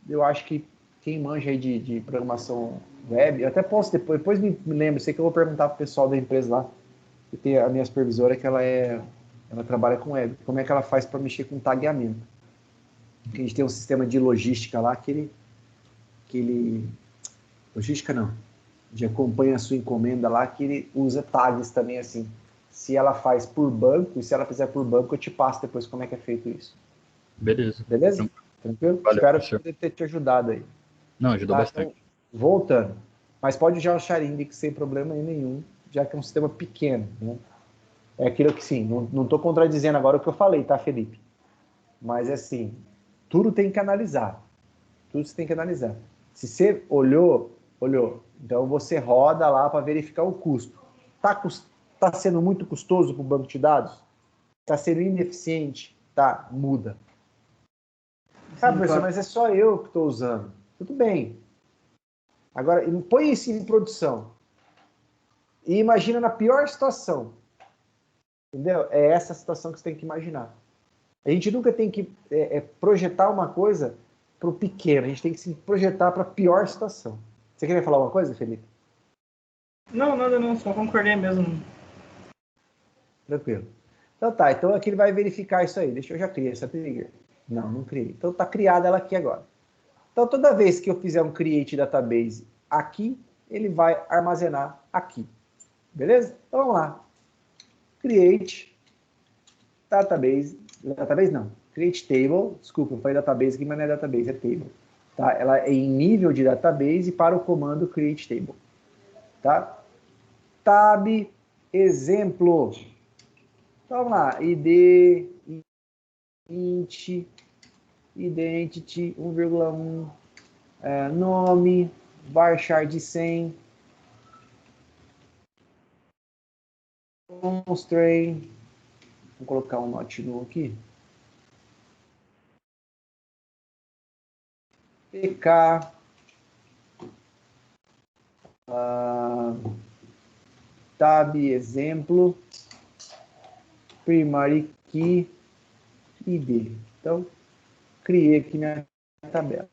eu acho que quem manja aí de programação web, eu até posso depois me lembro, sei que eu vou perguntar pro pessoal da empresa lá, que tem a minha supervisora, que ela trabalha com web, como é que ela faz para mexer com tagueamento. Porque a gente tem um sistema de logística lá que ele logística não, de acompanha a sua encomenda lá, que ele usa tags também assim. Se ela faz por banco, e se ela fizer por banco, eu te passo depois como é que é feito isso. Beleza? Tranquilo? Valeu, Espero ter te ajudado aí. Não, ajudou bastante. Então, voltando. Mas pode já usar Index sem problema nenhum, já que é um sistema pequeno, né? É aquilo que sim, não estou contradizendo agora o que eu falei, tá, Felipe? Mas assim, tudo tem que analisar. Tudo você tem que analisar. Se você olhou, então você roda lá para verificar o custo. Tá sendo muito custoso para o banco de dados? Está sendo ineficiente? Tá, muda. Professor, mas é só eu que estou usando. Tudo bem. Agora, põe isso em produção. E imagina na pior situação. Entendeu? É essa situação que você tem que imaginar. A gente nunca tem que projetar uma coisa para o pequeno. A gente tem que se projetar para a pior situação. Você queria falar alguma coisa, Felipe? Não, nada não. Só concordei mesmo. Tranquilo. Então tá. Então aqui ele vai verificar isso aí. Deixa eu já criar essa trigger. Não criei. Então tá criada ela aqui agora. Então toda vez que eu fizer um create database aqui, ele vai armazenar aqui. Beleza? Então vamos lá. Create database não, create table, desculpa, eu falei database aqui, mas não é database, é table. Tá? Ela é em nível de database para o comando create table. Tá? Tab, exemplo. Então, vamos lá, id, int, identity, 1,1, nome, varchar de 100, constraint, vou colocar um not nu aqui, pk, tab, exemplo, primary key, id. Então, criei aqui minha tabela.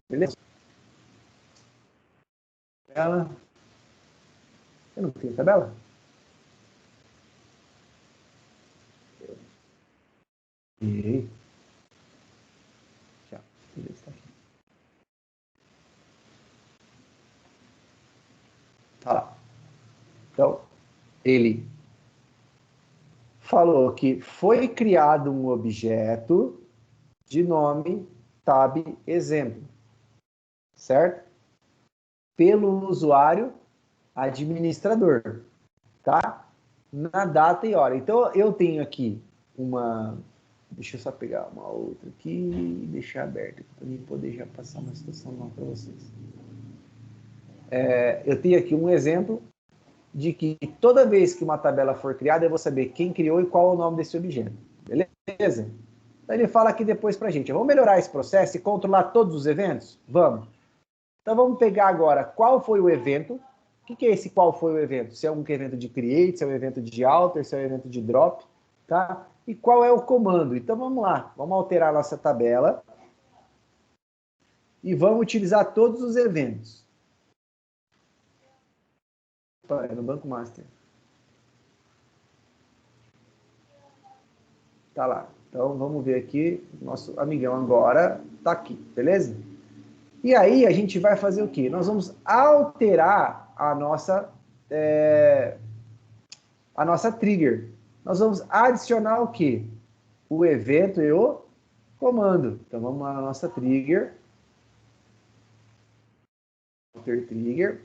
Beleza? Tabela. Eu não tenho tabela? E já. Beleza, tá aqui. Tá lá. Então, ele falou que foi criado um objeto de nome tab exemplo, certo? Pelo usuário administrador, tá? Na data e hora. Então, eu tenho aqui uma... Deixa eu só pegar uma outra aqui e deixar aberta para mim poder já passar uma situação nova para vocês. Eu tenho aqui um exemplo de que toda vez que uma tabela for criada, eu vou saber quem criou e qual é o nome desse objeto. Beleza? Então ele fala aqui depois para a gente. Vamos melhorar esse processo e controlar todos os eventos? Vamos. Então vamos pegar agora qual foi o evento. O que é esse qual foi o evento? Se é um evento de create, se é um evento de alter, se é um evento de drop, tá? E qual é o comando? Então vamos lá. Vamos alterar a nossa tabela. E vamos utilizar todos os eventos. É no Banco Master. Tá lá. Então, vamos ver aqui. Nosso amigão agora tá aqui, beleza? E aí, a gente vai fazer o quê? Nós vamos alterar a nossa trigger. Nós vamos adicionar o quê? O evento e o comando. Então, vamos lá na nossa trigger. Alter trigger.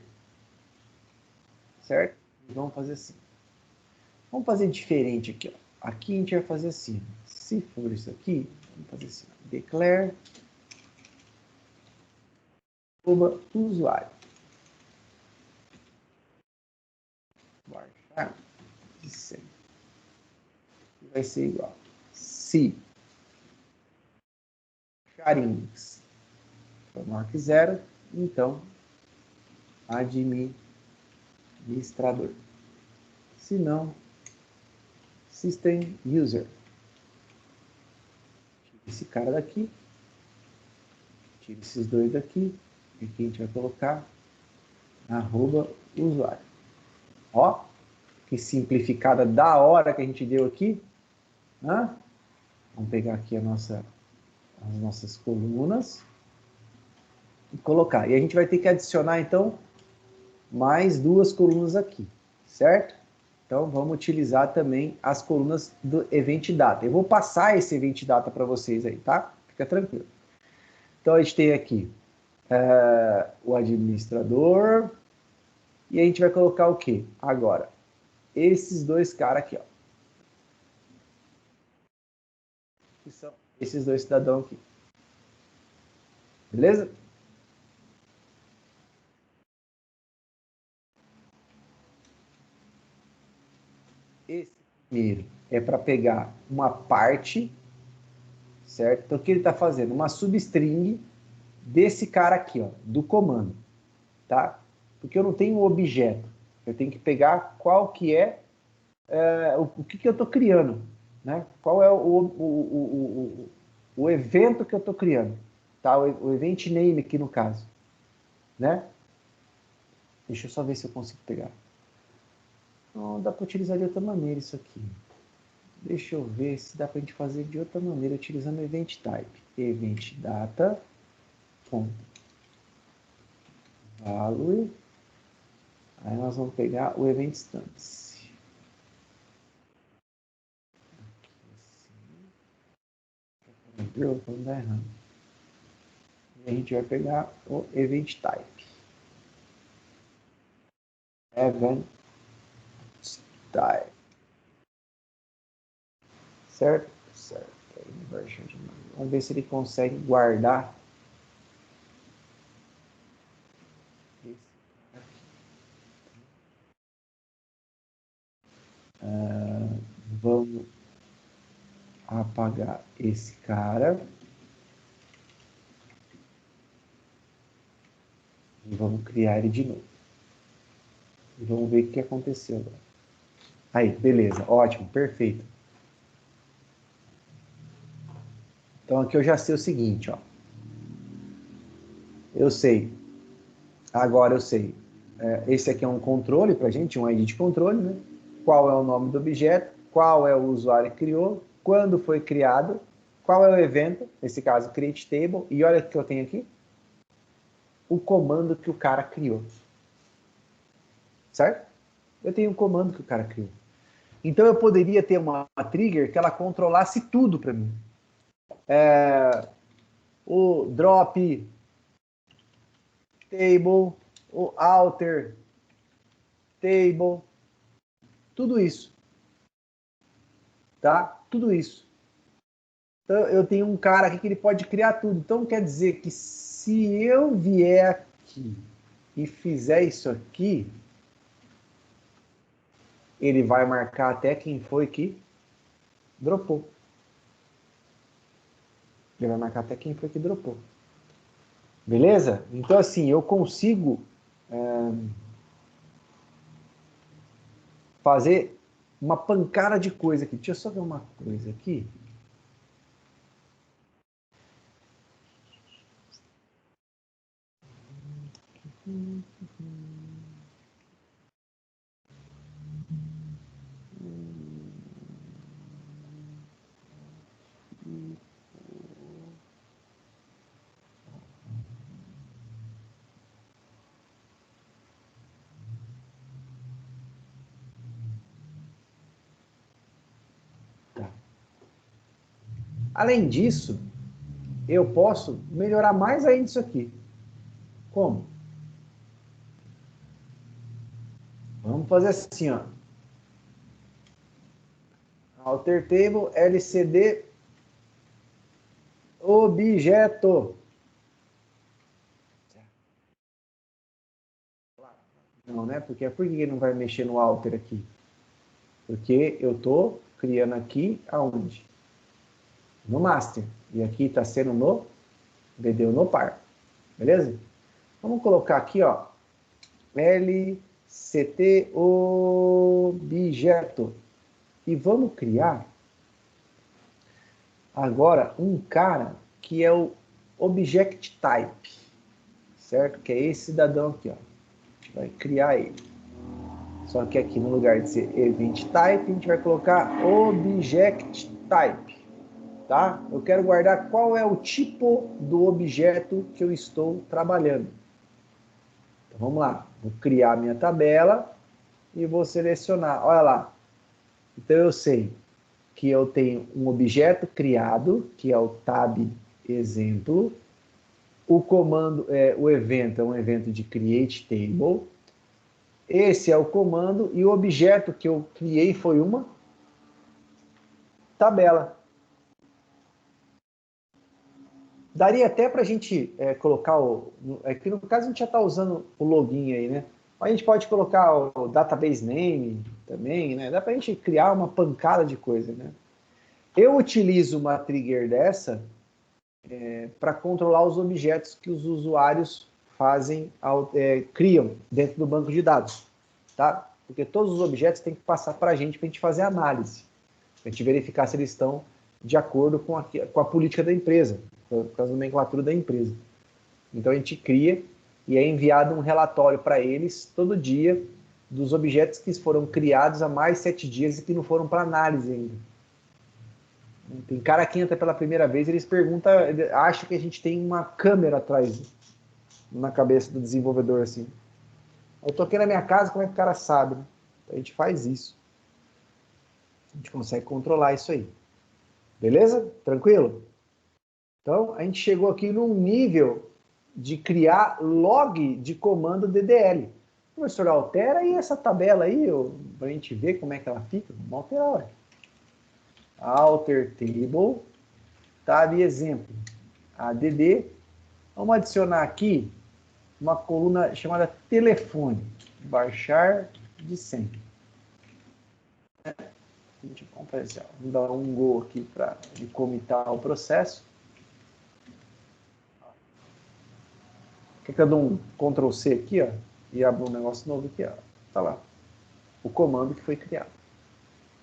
Certo? E vamos fazer assim. Vamos fazer diferente aqui, ó. Aqui a gente vai fazer assim. Se for isso aqui, vamos fazer assim. Declare usuário. Varchar de 100. Vai ser igual. Se charings for mark 0, então administrador. Se não, system user. Tira esse cara daqui. Tira esses dois daqui. E aqui a gente vai colocar @usuário. Ó, que simplificada da hora que a gente deu aqui. Vamos pegar aqui as nossas colunas e colocar. E a gente vai ter que adicionar, então, mais 2 colunas aqui, certo? Então, vamos utilizar também as colunas do Event Data. Eu vou passar esse Event Data para vocês aí, tá? Fica tranquilo. Então, a gente tem aqui o administrador e a gente vai colocar o quê? Agora, esses dois caras aqui, ó. Que são esses dois cidadãos aqui. Beleza? Esse primeiro é para pegar uma parte, certo? Então, o que ele está fazendo? Uma substring desse cara aqui, ó, do comando, tá? Porque eu não tenho um objeto. Eu tenho que pegar qual que é, o que eu estou criando, né? Qual é o evento que eu estou criando, tá? O event name aqui no caso, né? Deixa eu só ver se eu consigo pegar. Não, dá para utilizar de outra maneira isso aqui. Deixa eu ver se dá para a gente fazer de outra maneira, utilizando o event type. Event data, value. Aí nós vamos pegar o event instance. viu? Vamos dar errado. E a gente vai pegar o event type. Event type. Certo? Certo. Vamos ver se ele consegue guardar. Vamos apagar esse cara. E vamos criar ele de novo. E vamos ver o que aconteceu agora. Aí, beleza. Ótimo, perfeito. Então aqui eu já sei o seguinte, ó. Eu sei. Agora eu sei. Esse aqui é um controle pra gente, um ID de controle, né? Qual é o nome do objeto, qual é o usuário que criou, quando foi criado, qual é o evento, nesse caso create table, e olha o que eu tenho aqui. O comando que o cara criou. Certo? Eu tenho um comando que o cara criou. Então eu poderia ter uma trigger que ela controlasse tudo para mim. O drop table, o alter table, tudo isso. Tá? Tudo isso. Então eu tenho um cara aqui que ele pode criar tudo. Então quer dizer que se eu vier aqui e fizer isso aqui, ele vai marcar até quem foi que dropou. Ele vai marcar até quem foi que dropou. Beleza? Então, assim, eu consigo fazer uma pancada de coisa aqui. Deixa eu só ver uma coisa aqui. Tá. Além disso, eu posso melhorar mais ainda isso aqui. Como? Vamos fazer assim, ó. Alter table LCD objeto. Não, né? Porque por que ele não vai mexer no alter aqui? Porque eu estou criando aqui aonde? No master. E aqui está sendo no VDO no par. Beleza? Vamos colocar aqui, ó. LCT objeto. E vamos criar agora um cara que é o object type. Certo? Que é esse cidadão aqui, ó. A gente vai criar ele. Só que aqui no lugar de ser event type, a gente vai colocar object type. Tá? Eu quero guardar qual é o tipo do objeto que eu estou trabalhando. Então, vamos lá. Vou criar minha tabela e vou selecionar. Olha lá. Então, eu sei que eu tenho um objeto criado, que é o tab exemplo. O comando, o evento é um evento de create table. Esse é o comando e o objeto que eu criei foi uma tabela. Daria até para a gente colocar aqui no caso a gente já está usando o login aí, né? A gente pode colocar o database name também, né? Dá para a gente criar uma pancada de coisa, né? Eu utilizo uma trigger dessa para controlar os objetos que os usuários criam dentro do banco de dados, tá? Porque todos os objetos têm que passar para a gente fazer análise, para a gente verificar se eles estão de acordo com a política da empresa, com a nomenclatura da empresa. Então a gente cria e é enviado um relatório para eles todo dia dos objetos que foram criados há mais 7 dias e que não foram para análise ainda. Tem cara que entra pela primeira vez, eles perguntam, acham que a gente tem uma câmera atrás na cabeça do desenvolvedor assim. Eu tô aqui na minha casa, como é que o cara sabe? Né? Então a gente faz isso. A gente consegue controlar isso aí. Beleza? Tranquilo? Então, a gente chegou aqui num nível de criar log de comando DDL. Professor, altera aí essa tabela aí, para a gente ver como é que ela fica. Vamos alterar, olha. Alter table, tab exemplo, add. Vamos adicionar aqui uma coluna chamada telefone, baixar de 100. Vamos dar um go aqui para comitar o processo. Quer que eu dou um Ctrl C aqui, ó, e abra um negócio novo aqui, ó. Tá lá. O comando que foi criado.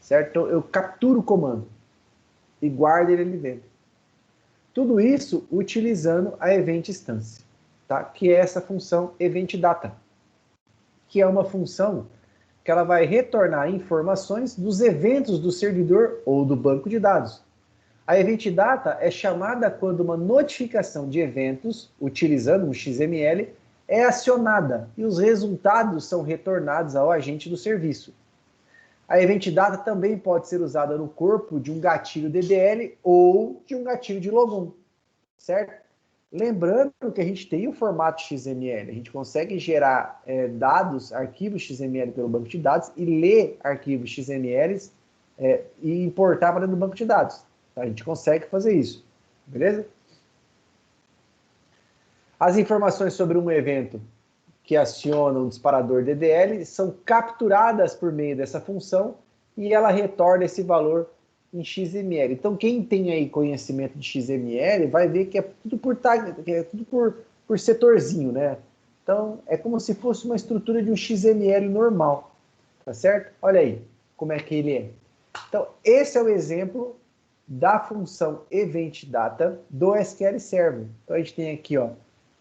Certo? Então, eu capturo o comando e guardo ele ali dentro. Tudo isso utilizando a Event Instance, tá? Que é essa função Event Data, que é uma função que ela vai retornar informações dos eventos do servidor ou do banco de dados. A Event Data é chamada quando uma notificação de eventos, utilizando um XML, é acionada e os resultados são retornados ao agente do serviço. A Event Data também pode ser usada no corpo de um gatilho DDL ou de um gatilho de logon, certo? Lembrando que a gente tem o formato XML, a gente consegue gerar dados, arquivos XML pelo banco de dados e ler arquivos XML e importar para dentro do banco de dados. Tá? A gente consegue fazer isso, beleza? As informações sobre um evento que aciona um disparador DDL são capturadas por meio dessa função e ela retorna esse valor em XML. Então, quem tem aí conhecimento de XML vai ver que é tudo por tag, que é tudo por setorzinho, né? Então, é como se fosse uma estrutura de um XML normal, tá certo? Olha aí como é que ele é. Então, esse é o exemplo da função Event Data do SQL Server. Então, a gente tem aqui, ó,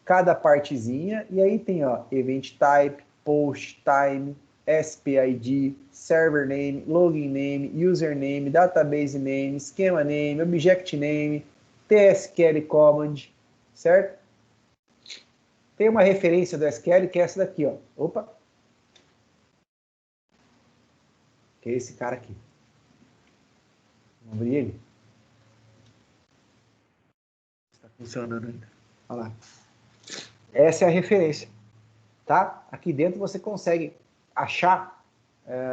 cada partezinha, e aí tem, ó, Event Type, Post Time, SPID, Server Name, Login Name, Username, Database Name, Schema Name, Object Name, TSQL Command, certo? Tem uma referência do SQL que é essa daqui, ó. Opa! Que é esse cara aqui. Vamos abrir ele? Está funcionando ainda. Olha lá. Essa é a referência, tá? Aqui dentro você consegue achar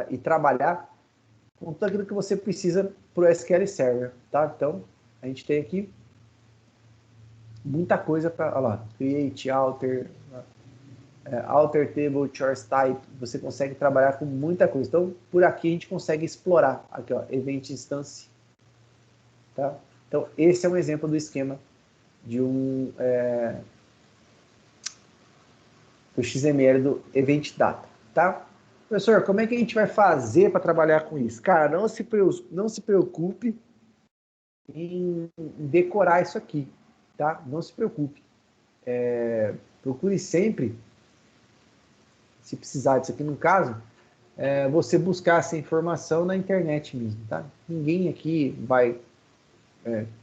e trabalhar com tudo aquilo que você precisa para o SQL Server, tá? Então, a gente tem aqui muita coisa para, olha lá, create, alter, alter table, choice type, você consegue trabalhar com muita coisa. Então, por aqui a gente consegue explorar, aqui ó, event instance, tá? Então, esse é um exemplo do esquema de do XML do Event Data, tá? Professor, como é que a gente vai fazer para trabalhar com isso? Cara, não se preocupe em decorar isso aqui, tá? Não se preocupe. Procure sempre, se precisar disso aqui no caso, você buscar essa informação na internet mesmo, tá? Ninguém aqui vai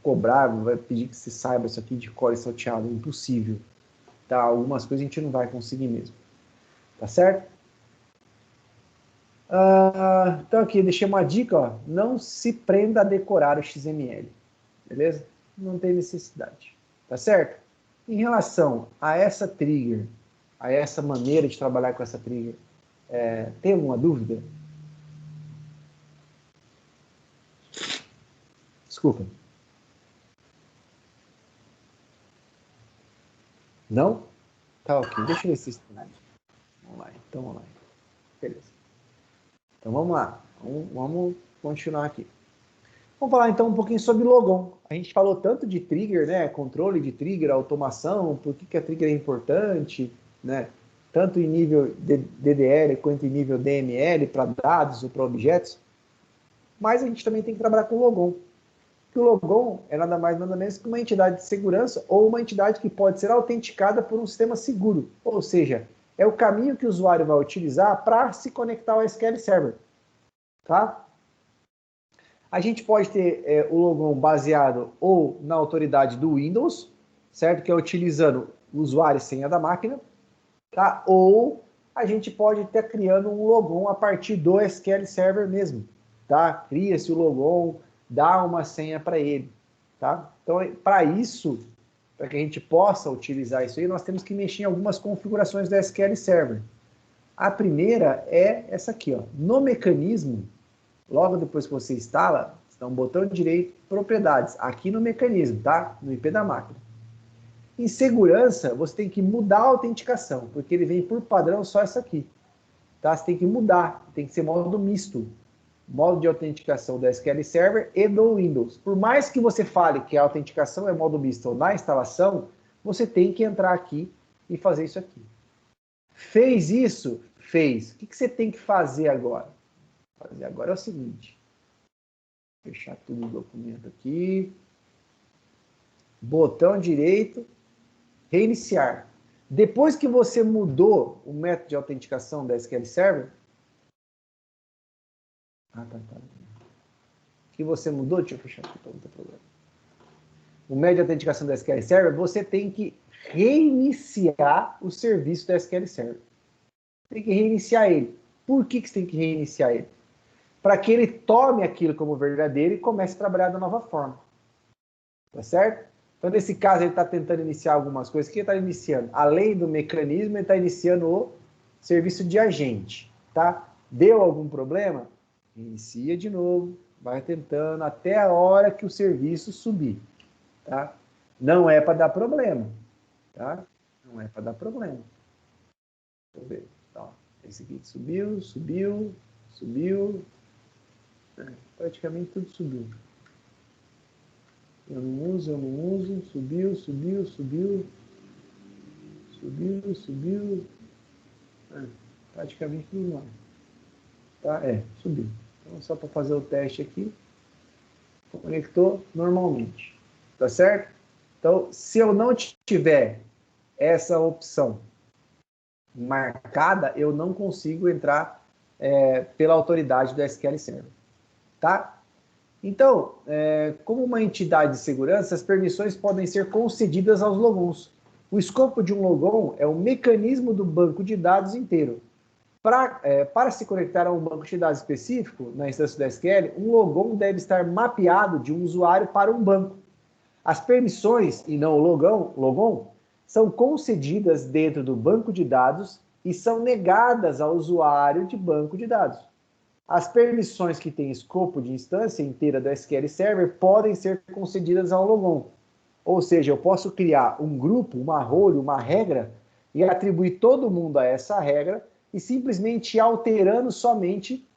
cobrar, vai pedir que você saiba isso aqui de cor e salteado, é impossível. Tá? Algumas coisas a gente não vai conseguir mesmo. Tá certo? Então aqui, deixei uma dica, ó. Não se prenda a decorar o XML. Beleza? Não tem necessidade. Tá certo? Em relação a essa trigger, a essa maneira de trabalhar com essa trigger, tem alguma dúvida? Desculpa. Não? Tá ok. Deixa eu ver se isso tem. Vamos lá, então vamos lá. Beleza. Então vamos lá. Vamos continuar aqui. Vamos falar então um pouquinho sobre logon. A gente falou tanto de trigger, né? Controle de trigger, automação, por que a trigger é importante, né? Tanto em nível DDL quanto em nível DML, para dados ou para objetos. Mas a gente também tem que trabalhar com logon. Que o logon é nada mais nada menos que uma entidade de segurança ou uma entidade que pode ser autenticada por um sistema seguro. Ou seja, é o caminho que o usuário vai utilizar para se conectar ao SQL Server. Tá? A gente pode ter o logon baseado ou na autoridade do Windows, certo? Que é utilizando o usuário e senha da máquina. Tá? Ou a gente pode estar criando um logon a partir do SQL Server mesmo. Tá? Cria-se o logon, dá uma senha para ele. Tá? Então, para isso, para que a gente possa utilizar isso aí, nós temos que mexer em algumas configurações do SQL Server. A primeira é essa aqui, ó. No mecanismo, logo depois que você instala, está um botão direito, propriedades, aqui no mecanismo, tá? No IP da máquina. Em segurança, você tem que mudar a autenticação, porque ele vem por padrão só essa aqui. Tá? Você tem que mudar, tem que ser modo misto. Modo de autenticação do SQL Server e do Windows. Por mais que você fale que a autenticação é modo misto ou na instalação, você tem que entrar aqui e fazer isso aqui. Fez isso? Fez. O que você tem que fazer agora? Fazer agora é o seguinte. Fechar tudo o documento aqui. Botão direito. Reiniciar. Depois que você mudou o método de autenticação da SQL Server, tá. Que você mudou, deixa eu fechar aqui para não ter problema. O método de autenticação da SQL Server, você tem que reiniciar o serviço da SQL Server. Tem que reiniciar ele. Por que você tem que reiniciar ele? Para que ele tome aquilo como verdadeiro e comece a trabalhar da nova forma. Tá certo? Então, nesse caso, ele está tentando iniciar algumas coisas. O que ele está iniciando? Além do mecanismo, ele está iniciando o serviço de agente. Tá? Deu algum problema? Inicia de novo. Vai tentando até a hora que o serviço subir. Tá? Não é para dar problema. Tá? Não é para dar problema. Deixa eu ver. Então, esse aqui subiu. Praticamente tudo subiu. Eu não uso. Subiu. Praticamente tudo mais. Tá? Subiu. Então, só para fazer o teste aqui. Conectou normalmente. Tá certo? Então, se eu não tiver essa opção marcada, eu não consigo entrar pela autoridade do SQL Server. Tá? Então, como uma entidade de segurança, as permissões podem ser concedidas aos logons. O escopo de um logon é o mecanismo do banco de dados inteiro. Para se conectar a um banco de dados específico, na instância do SQL, um logon deve estar mapeado de um usuário para um banco. As permissões, e não o logon, são concedidas dentro do banco de dados e são negadas ao usuário de banco de dados. As permissões que têm escopo de instância inteira do SQL Server podem ser concedidas ao logon. Ou seja, eu posso criar um grupo, uma role, uma regra e atribuir todo mundo a essa regra e simplesmente ir alterando somente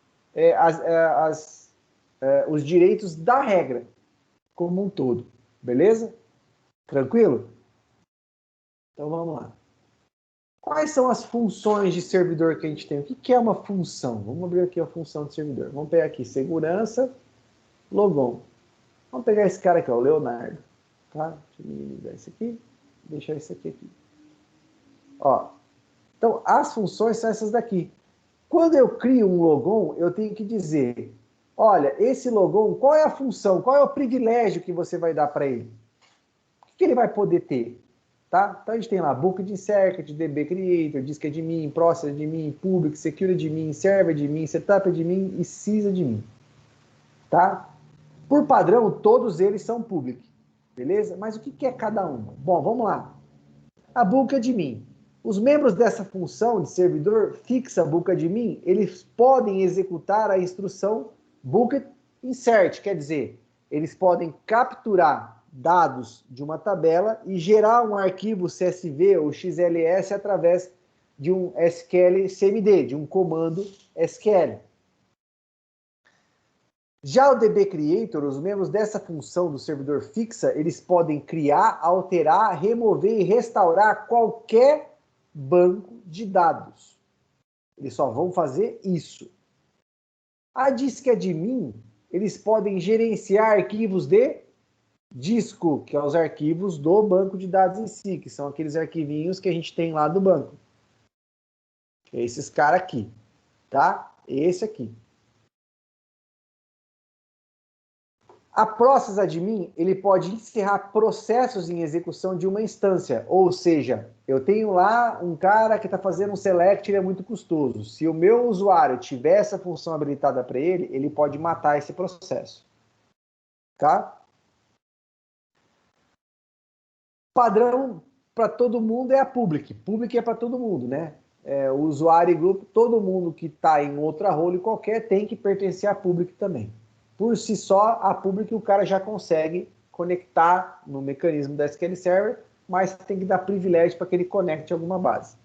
os direitos da regra como um todo. Beleza? Tranquilo? Então vamos lá. Quais são as funções de servidor que a gente tem? O que é uma função? Vamos abrir aqui a função de servidor. Vamos pegar aqui segurança, logon. Vamos pegar esse cara aqui, ó, o Leonardo. Tá? Deixa eu minimizar isso aqui. Deixar isso aqui. Ó. Então, as funções são essas daqui. Quando eu crio um logon, eu tenho que dizer, olha, esse logon, qual é a função? Qual é o privilégio que você vai dar para ele? O que ele vai poder ter? Tá? Então a gente tem lá Booked Circuit, DB Creator, Disk Admin, Process Admin, Public, Secure Admin, Server Admin, Setup Admin e Sys Admin. Tá? Por padrão, todos eles são public. Beleza? Mas o que é cada uma? Bom, vamos lá. A Booked Admin. Os membros dessa função de servidor fixa Booked Admin, eles podem executar a instrução Booked Insert, quer dizer, eles podem capturar dados de uma tabela e gerar um arquivo CSV ou XLS através de um SQL CMD, de um comando SQL. Já o DB Creator, os membros dessa função do servidor fixa, eles podem criar, alterar, remover e restaurar qualquer banco de dados. Eles só vão fazer isso. A Disk Admin, eles podem gerenciar arquivos de disco, que é os arquivos do banco de dados em si, que são aqueles arquivinhos que a gente tem lá do banco. Esses caras aqui, tá? Esse aqui. A Process Admin, ele pode encerrar processos em execução de uma instância, ou seja, eu tenho lá um cara que está fazendo um select, ele é muito custoso. Se o meu usuário tiver essa função habilitada para ele, ele pode matar esse processo. Tá? padrão para todo mundo é a public. Public é para todo mundo, né? O usuário e grupo, todo mundo que está em outra role qualquer tem que pertencer à public também. Por si só, a public o cara já consegue conectar no mecanismo da SQL Server, mas tem que dar privilégio para que ele conecte alguma base.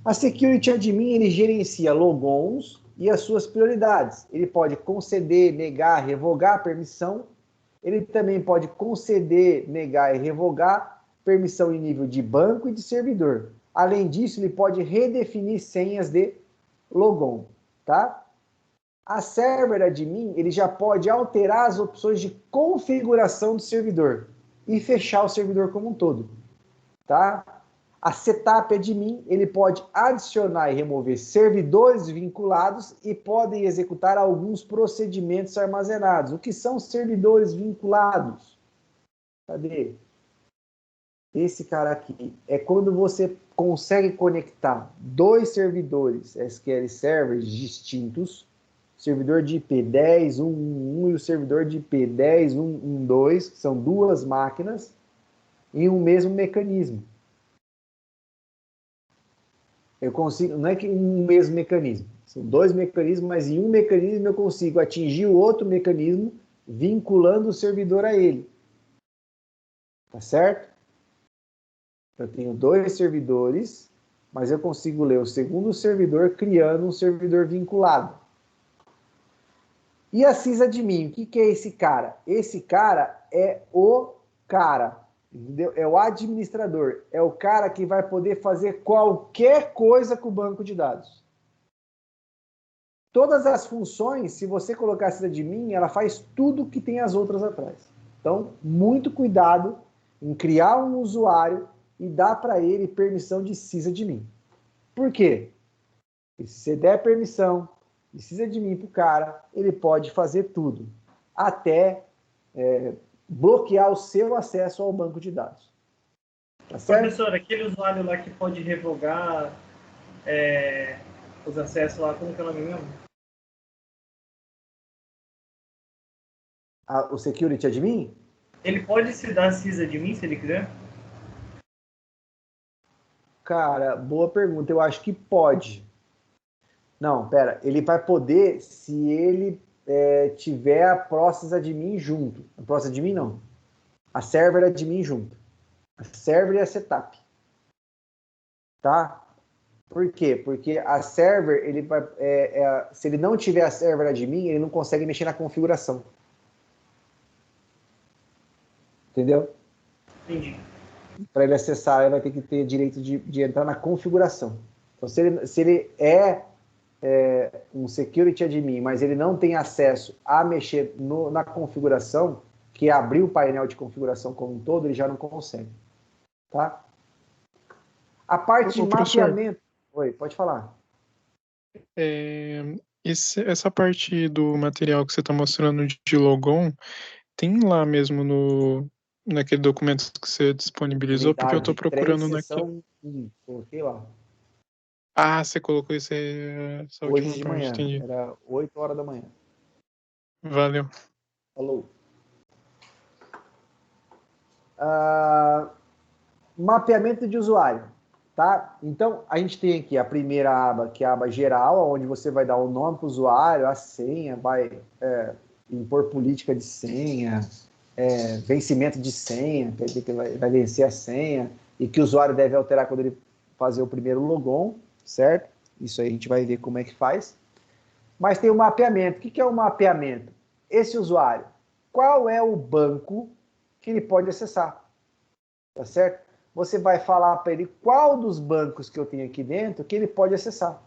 A Security Admin, ele gerencia logons e as suas prioridades. Ele pode conceder, negar, revogar a permissão. Ele também pode conceder, negar e revogar permissão em nível de banco e de servidor. Além disso, ele pode redefinir senhas de logon, tá? A Server Admin, ele já pode alterar as opções de configuração do servidor e fechar o servidor como um todo, tá? A Setup Admin, ele pode adicionar e remover servidores vinculados e podem executar alguns procedimentos armazenados. O que são servidores vinculados? Cadê? Esse cara aqui é quando você consegue conectar dois servidores SQL Servers distintos, servidor de IP 10.1.1 e o servidor de IP 10.1.1.2, que são duas máquinas, em um mesmo mecanismo. Eu consigo, não é que um mesmo mecanismo, são dois mecanismos, mas em um mecanismo eu consigo atingir o outro mecanismo vinculando o servidor a ele. Tá certo? Eu tenho dois servidores, mas eu consigo ler o segundo servidor criando um servidor vinculado. E a sysadmin, o que é esse cara? Esse cara é o cara, entendeu? É o administrador, é o cara que vai poder fazer qualquer coisa com o banco de dados. Todas as funções, se você colocar sysadmin, ela faz tudo que tem as outras atrás. Então, muito cuidado em criar um usuário e dar para ele permissão de sysadmin. Por quê? Porque se você der permissão de sysadmin para o cara, ele pode fazer tudo, até bloquear o seu acesso ao banco de dados. Tá certo? Professor, aquele usuário lá que pode revogar os acessos lá, como que é o nome mesmo? O Security Admin? Ele pode se dar sysadmin se ele quiser? Cara, boa pergunta. Eu acho que pode. Não, pera. Ele vai poder se ele tiver a Process Admin junto. A Process Admin não. A Server Admin junto. A Server e a Setup. Tá? Por quê? Porque a Server, ele vai, se ele não tiver a Server Admin, ele não consegue mexer na configuração. Entendeu? Entendi. Para ele acessar, ele vai ter que ter direito de entrar na configuração. Então, se ele é um Security Admin, mas ele não tem acesso a mexer na configuração, que é abrir o painel de configuração como um todo, ele já não consegue. Tá? A parte de mapeamento... Oi, pode falar. Essa parte do material que você está mostrando de logon, tem lá mesmo naquele documento que você disponibilizou, porque eu estou procurando naquele. Coloquei lá. Ah, você colocou essa última Hoje de parte, manhã, entendi. era 8 horas da manhã. Valeu. Falou. Mapeamento de usuário, tá? Então, a gente tem aqui a primeira aba, que é a aba geral, onde você vai dar o nome para o usuário, a senha, vai impor política de senha, vencimento de senha, quer dizer que vai vencer a senha, e que o usuário deve alterar quando ele fazer o primeiro logon, certo? Isso aí a gente vai ver como é que faz. Mas tem o mapeamento. O que é o mapeamento? Esse usuário, qual é o banco que ele pode acessar? Tá certo? Você vai falar para ele qual dos bancos que eu tenho aqui dentro que ele pode acessar.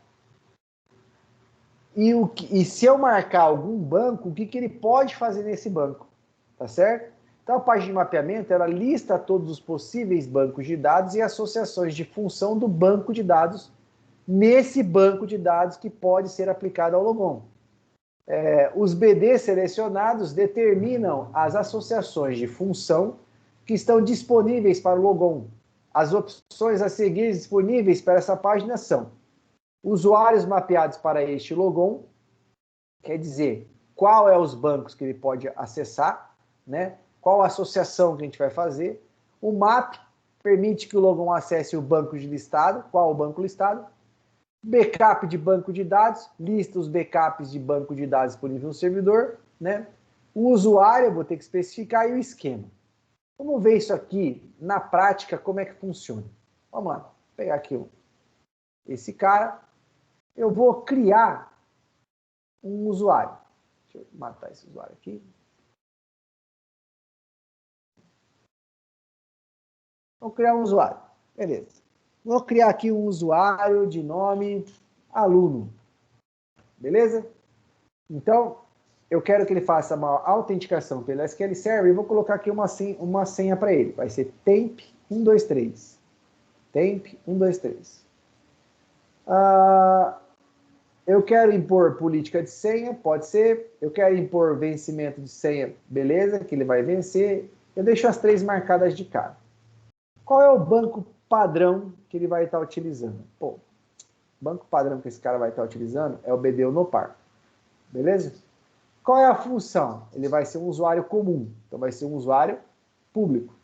E se eu marcar algum banco, o que ele pode fazer nesse banco? Tá certo? Então, a página de mapeamento, ela lista todos os possíveis bancos de dados e associações de função do banco de dados nesse banco de dados que pode ser aplicado ao logon. Os BD selecionados determinam as associações de função que estão disponíveis para o logon. As opções a seguir disponíveis para essa página são usuários mapeados para este logon, quer dizer, qual é os bancos que ele pode acessar, né? Qual a associação que a gente vai fazer, O map permite que o Logon acesse o banco de listado. Qual o banco listado? Backup de banco de dados, lista os backups de banco de dados disponível no servidor, né? O usuário, eu vou ter que especificar, e o esquema. Vamos ver isso aqui na prática, como é que funciona. Vamos lá, vou pegar aqui esse cara. Eu vou criar um usuário. Deixa eu matar esse usuário aqui. Vou criar um usuário. Beleza. Vou criar aqui um usuário de nome aluno. Beleza? Então, eu quero que ele faça uma autenticação pelo SQL Server e vou colocar aqui uma senha para ele. Vai ser temp123. Temp123. Eu quero impor política de senha, pode ser. Eu quero impor vencimento de senha, beleza, que ele vai vencer. Eu deixo as 3 marcadas de cara. Qual é o banco padrão que ele vai estar utilizando? Pô, o banco padrão que esse cara vai estar utilizando é o BD Unopar. Beleza? Qual é a função? Ele vai ser um usuário comum. Então, vai ser um usuário público.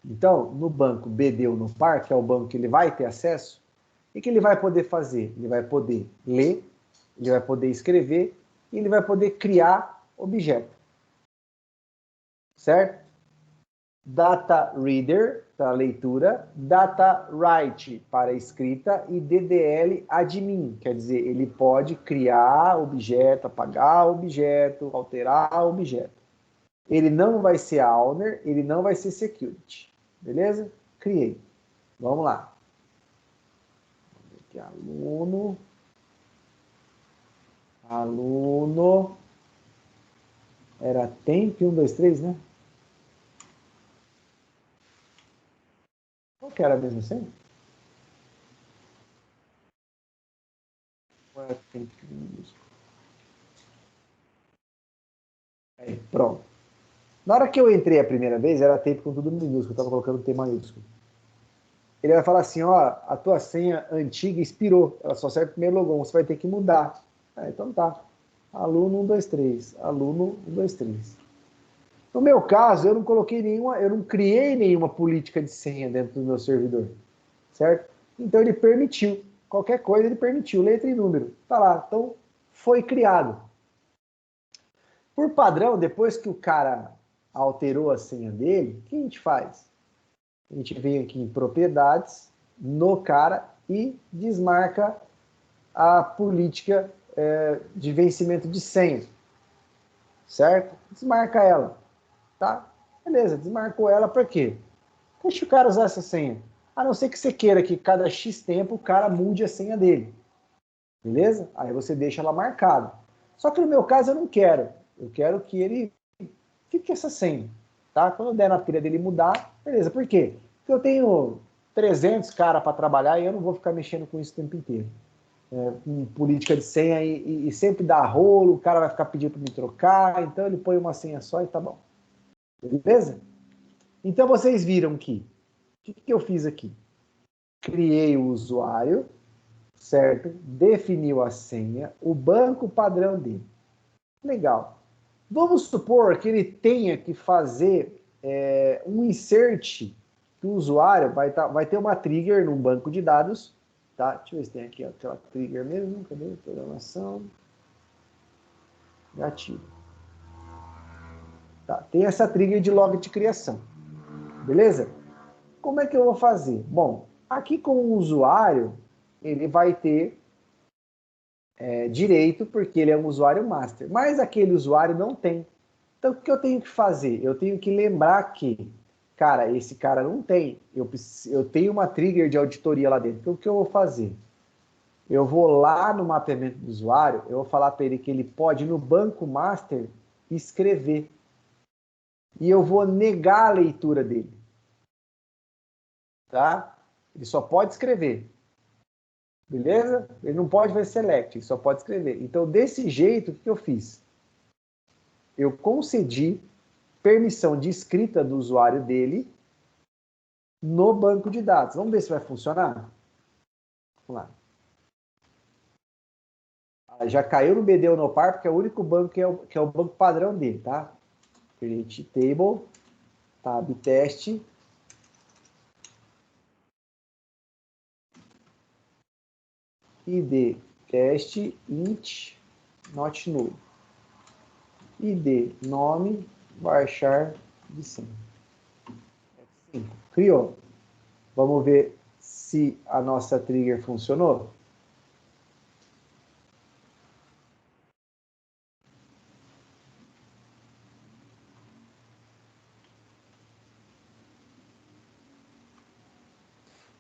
Então, no banco BD Unopar, que é o banco que ele vai ter acesso, o que ele vai poder fazer? Ele vai poder ler, ele vai poder escrever e ele vai poder criar objeto. Certo? Data Reader, para leitura, Data Write, para escrita, e DDL Admin, quer dizer, ele pode criar objeto, apagar objeto, alterar objeto. Ele não vai ser owner, ele não vai ser security. Beleza? Criei. Vamos lá. Aqui, aluno, era temp123, né? Qual que era mesmo assim? Aí, pronto. Na hora que eu entrei a primeira vez, era temp com tudo minúsculo, eu estava colocando T maiúsculo. Ele vai falar assim, ó, a tua senha antiga expirou, ela só serve para o primeiro logon, você vai ter que mudar. Então tá. Aluno 123, aluno 123. No meu caso, eu não criei nenhuma política de senha dentro do meu servidor, certo? Então ele permitiu, qualquer coisa ele permitiu, letra e número, tá lá. Então foi criado. Por padrão, depois que o cara alterou a senha dele, o que a gente faz? A gente vem aqui em propriedades, no cara, e desmarca a política de vencimento de senha, certo? Desmarca ela. Tá? Beleza, desmarcou ela para quê? Deixa o cara usar essa senha. A não ser que você queira que cada X tempo o cara mude a senha dele. Beleza? Aí você deixa ela marcada. Só que no meu caso eu não quero. Eu quero que ele fique com essa senha. Tá? Quando der na pilha dele mudar, beleza. Por quê? Porque eu tenho 300 caras para trabalhar e eu não vou ficar mexendo com isso o tempo inteiro. Com política de senha e sempre dá rolo, o cara vai ficar pedindo para me trocar, então ele põe uma senha só e tá bom. Beleza? Então, vocês viram que o que eu fiz aqui? Criei o usuário, certo? Definiu a senha, o banco padrão dele. Legal. Vamos supor que ele tenha que fazer um insert que o usuário vai ter uma trigger num banco de dados. Tá? Deixa eu ver se tem aqui aquela trigger mesmo. Cadê? Programação. Gatilho. Tá, tem essa trigger de log de criação. Beleza? Como é que eu vou fazer? Bom, aqui com o usuário, ele vai ter direito, porque ele é um usuário master. Mas aquele usuário não tem. Então, o que eu tenho que fazer? Eu tenho que lembrar que, cara, esse cara não tem. Eu tenho uma trigger de auditoria lá dentro. Então, o que eu vou fazer? Eu vou lá no mapeamento do usuário, eu vou falar para ele que ele pode, no banco master, escrever. E eu vou negar a leitura dele. Tá? Ele só pode escrever. Beleza? Ele não pode fazer select, ele só pode escrever. Então, desse jeito, o que eu fiz? Eu concedi permissão de escrita do usuário dele no banco de dados. Vamos ver se vai funcionar? Vamos lá. Já caiu no BD Unopar, porque é o único banco que é o banco padrão dele, tá? Create table, tab teste, id teste int not null. id nome varchar de 100. F5. Criou. Vamos ver se a nossa trigger funcionou.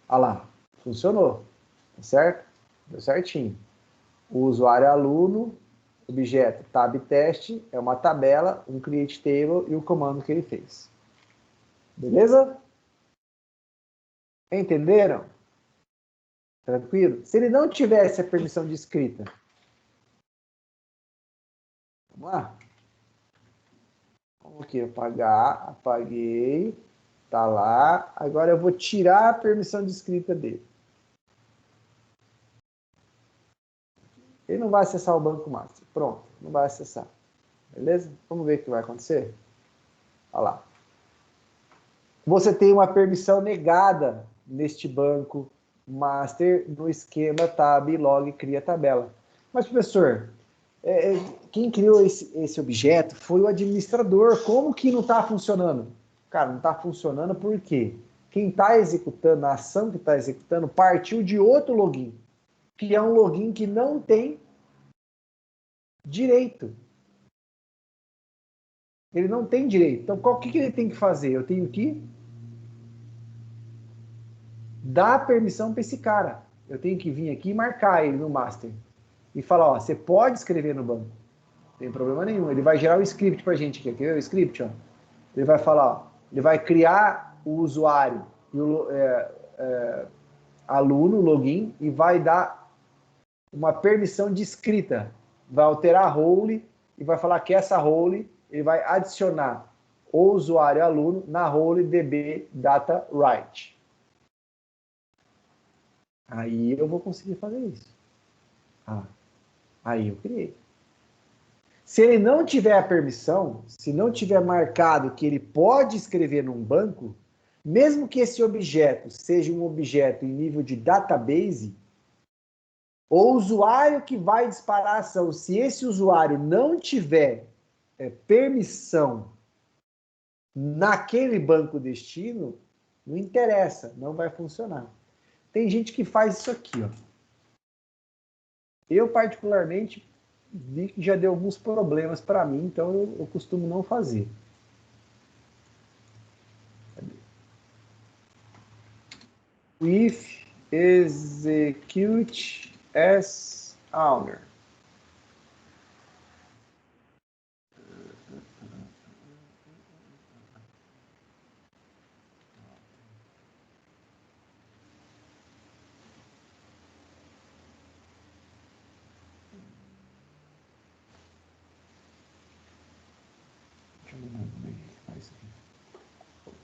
Olha lá, funcionou, certo? Deu certinho. O usuário é aluno, objeto tab teste, é uma tabela, um create table e o comando que ele fez. Beleza? Entenderam? Tranquilo? Se ele não tivesse a permissão de escrita, vamos lá. Vamos aqui, apagar, apaguei, tá lá. Agora eu vou tirar a permissão de escrita dele. Ele não vai acessar o banco master. Pronto, não vai acessar. Beleza? Vamos ver o que vai acontecer? Olha lá. Você tem uma permissão negada neste banco master no esquema tab log cria tabela. Mas, professor, quem criou esse objeto foi o administrador. Como que não está funcionando? Cara, não está funcionando porque quem está executando, a ação que está executando, partiu de outro login, que é um login que não tem direito. Ele não tem direito. Então, o que ele tem que fazer? Eu tenho que dar permissão para esse cara. Eu tenho que vir aqui e marcar ele no master. E falar, ó, você pode escrever no banco. Não tem problema nenhum. Ele vai gerar o script para a gente aqui. Quer ver o script? Ó? Ele vai falar, ó, ele vai criar o usuário e o aluno, login, e vai dar uma permissão de escrita. Vai alterar a role e vai falar que essa role ele vai adicionar o usuário aluno na role db data write. Aí eu vou conseguir fazer isso. Aí eu criei. Se ele não tiver a permissão, se não tiver marcado que ele pode escrever num banco, mesmo que esse objeto seja um objeto em nível de database, o usuário que vai disparar a ação, se esse usuário não tiver permissão naquele banco destino, não interessa, não vai funcionar. Tem gente que faz isso aqui, ó. Eu, particularmente, vi que já deu alguns problemas para mim, então eu costumo não fazer. If execute as owner.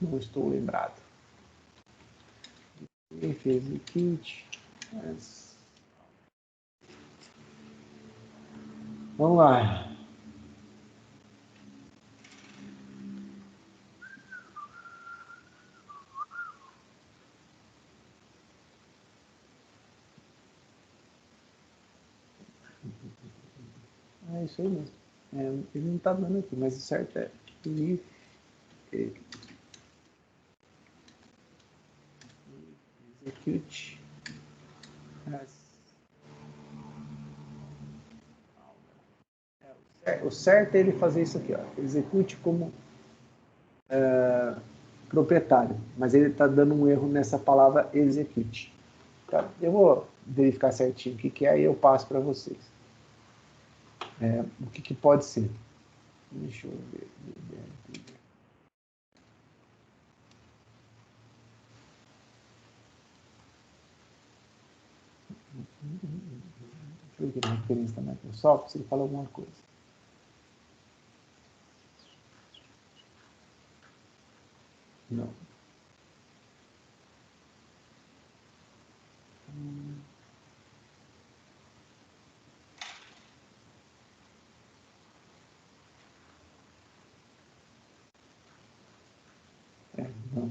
Não estou lembrado. If execute as... Vamos lá. É isso aí mesmo. Ele não está dando aqui, mas o certo é if execute as... O certo é ele fazer isso aqui, ó. Execute como proprietário, mas ele está dando um erro nessa palavra execute. Tá? Eu vou verificar certinho o que é, aí eu passo para vocês. O que pode ser? Deixa eu ver. Deixa eu ver aqui na referência da Microsoft, se ele fala alguma coisa. Não. Não.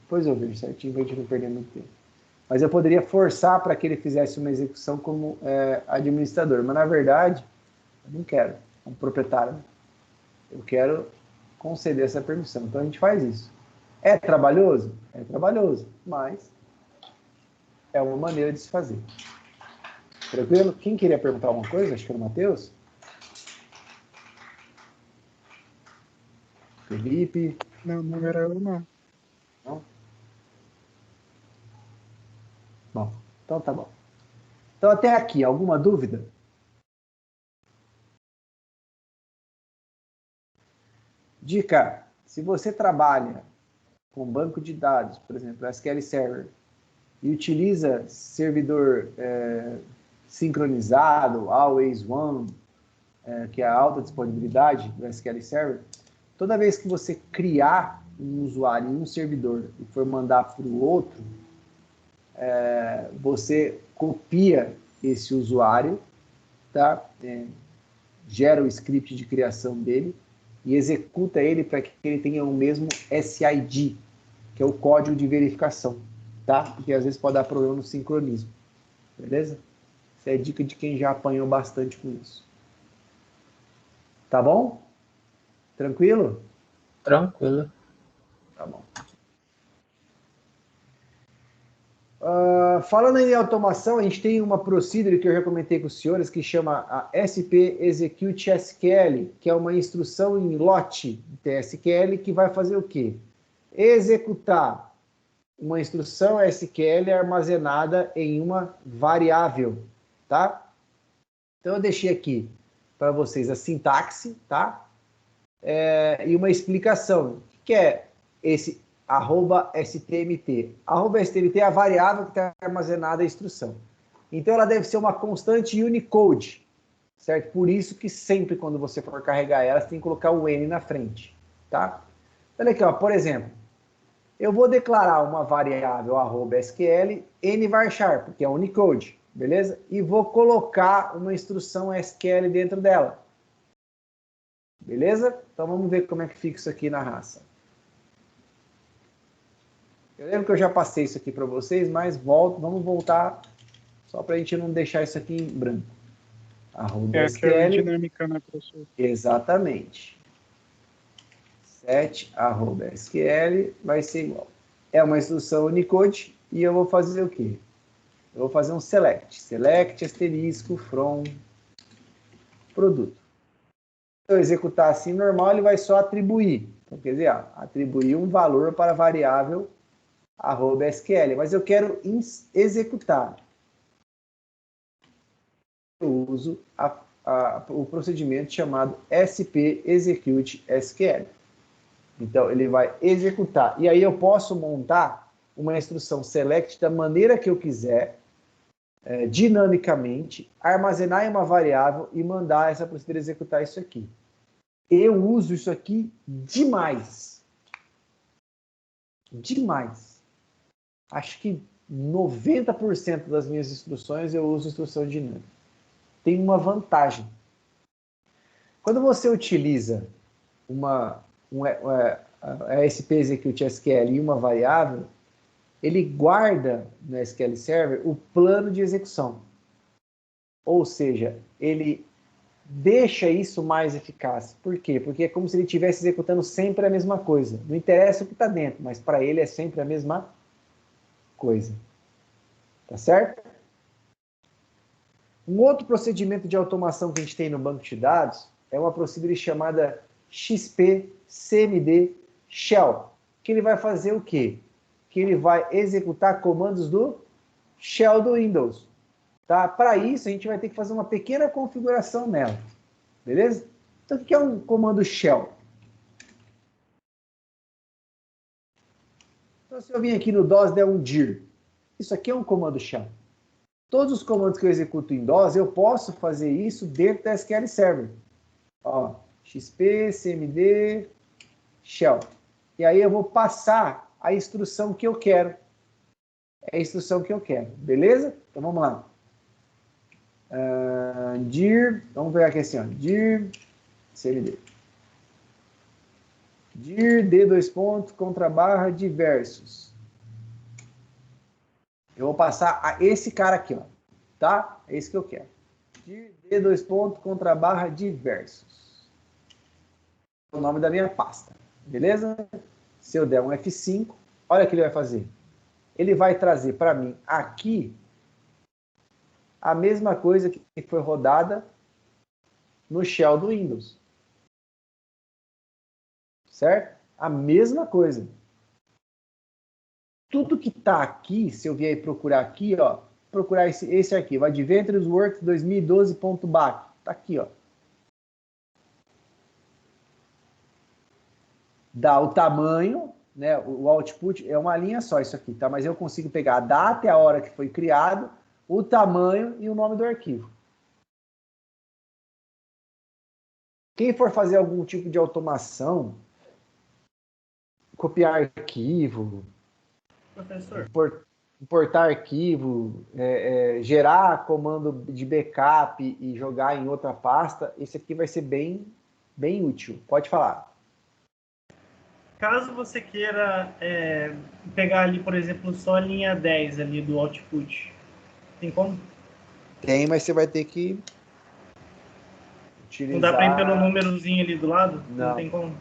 Depois eu vejo certinho para a gente não perder muito tempo. Mas eu poderia forçar para que ele fizesse uma execução como administrador. Mas, na verdade, eu não quero, como proprietário. Eu quero conceder essa permissão. Então, a gente faz isso. É trabalhoso? É trabalhoso, mas é uma maneira de se fazer. Tranquilo? Quem queria perguntar alguma coisa? Acho que era o Matheus. Felipe. Não era eu, não. Não? Bom, então tá bom. Então, até aqui, alguma dúvida? Dica, se você trabalha com banco de dados, por exemplo, SQL Server, e utiliza servidor sincronizado, Always One, que é a alta disponibilidade do SQL Server, toda vez que você criar um usuário em um servidor e for mandar para o outro, você copia esse usuário, tá? Gera o script de criação dele e executa ele para que ele tenha o mesmo SID, que é o código de verificação, tá? Porque às vezes pode dar problema no sincronismo, beleza? Essa é a dica de quem já apanhou bastante com isso. Tá bom? Tranquilo? Tranquilo. Tá bom. Falando em automação, a gente tem uma procedure que eu já comentei com os senhores que chama a SP Execute SQL, que é uma instrução em lote de TSQL que vai fazer o quê? Executar uma instrução SQL armazenada em uma variável, tá? Então eu deixei aqui para vocês a sintaxe, tá? E uma explicação. O que é esse @stmt? @stmt é a variável que está armazenada a instrução. Então ela deve ser uma constante Unicode, certo? Por isso que sempre quando você for carregar ela, você tem que colocar o N na frente, tá? Olha aqui, ó, por exemplo, eu vou declarar uma variável @SQL nvarchar, porque é Unicode, beleza? E vou colocar uma instrução SQL dentro dela. Beleza? Então vamos ver como é que fica isso aqui na raça. Eu lembro que eu já passei isso aqui para vocês, mas vamos voltar só para a gente não deixar isso aqui em branco. Aquela dinâmica, né, professor? Exatamente. Set @SQL vai ser igual. É uma instrução Unicode e eu vou fazer o quê? Eu vou fazer um select. Select asterisco from produto. Se eu executar assim normal, ele vai só atribuir. Então, quer dizer, atribuir um valor para a variável @SQL. Mas eu quero executar. Eu uso o procedimento chamado SP Execute SQL. Então, ele vai executar. E aí eu posso montar uma instrução select da maneira que eu quiser, dinamicamente, armazenar em uma variável e mandar essa procedura executar isso aqui. Eu uso isso aqui demais. Demais. Acho que 90% das minhas instruções eu uso instrução dinâmica. Tem uma vantagem. Quando você utiliza a SP Execute SQL em uma variável, ele guarda no SQL Server o plano de execução. Ou seja, ele deixa isso mais eficaz. Por quê? Porque é como se ele estivesse executando sempre a mesma coisa. Não interessa o que está dentro, mas para ele é sempre a mesma coisa. Tá certo? Um outro procedimento de automação que a gente tem no banco de dados é uma procedura chamada XP-CMD Shell, que ele vai fazer o quê? Que ele vai executar comandos do Shell do Windows. Tá? Para isso, a gente vai ter que fazer uma pequena configuração nela. Beleza? Então, o que é um comando Shell? Então, se eu vim aqui no DOS, der um dir. Isso aqui é um comando Shell. Todos os comandos que eu executo em DOS, eu posso fazer isso dentro da SQL Server. Ó, XP, CMD, Shell. E aí eu vou passar a instrução que eu quero. É a instrução que eu quero. Beleza? Então, vamos lá. Dir, vamos pegar aqui assim, ó, dir CMD. Dir D2 pontos contra barra diversos. Eu vou passar a esse cara aqui, ó. Tá? É esse que eu quero. D2 contra barra diversos. É o nome da minha pasta. Beleza? Se eu der um F5, olha o que ele vai fazer. Ele vai trazer para mim aqui a mesma coisa que foi rodada no shell do Windows. Certo? A mesma coisa. Tudo que está aqui, se eu vier procurar aqui, ó, procurar esse arquivo, Adventures Works 2012.bat, está aqui, ó. Dá o tamanho, né? O output é uma linha só isso aqui, tá? Mas eu consigo pegar a data e a hora que foi criado, o tamanho e o nome do arquivo. Quem for fazer algum tipo de automação, copiar arquivo, professor, importar arquivo, gerar comando de backup e jogar em outra pasta, esse aqui vai ser bem útil. Pode falar. Caso você queira pegar ali, por exemplo, só a linha 10 ali do output, tem como? Tem, mas você vai ter que utilizar... Não dá para ir pelo númerozinho ali do lado? Não tem como.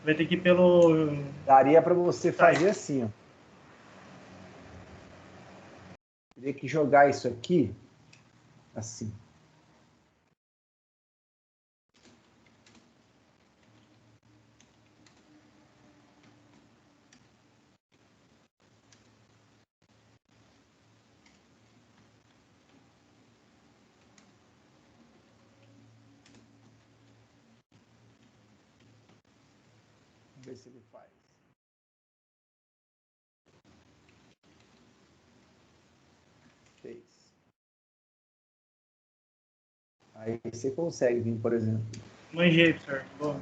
Vai ter que ir pelo... Daria para você fazer assim, ó. Teria que jogar isso aqui assim. Vamos ver se ele faz. Fez. Aí você consegue vir, por exemplo. Manjei, professor. Bom.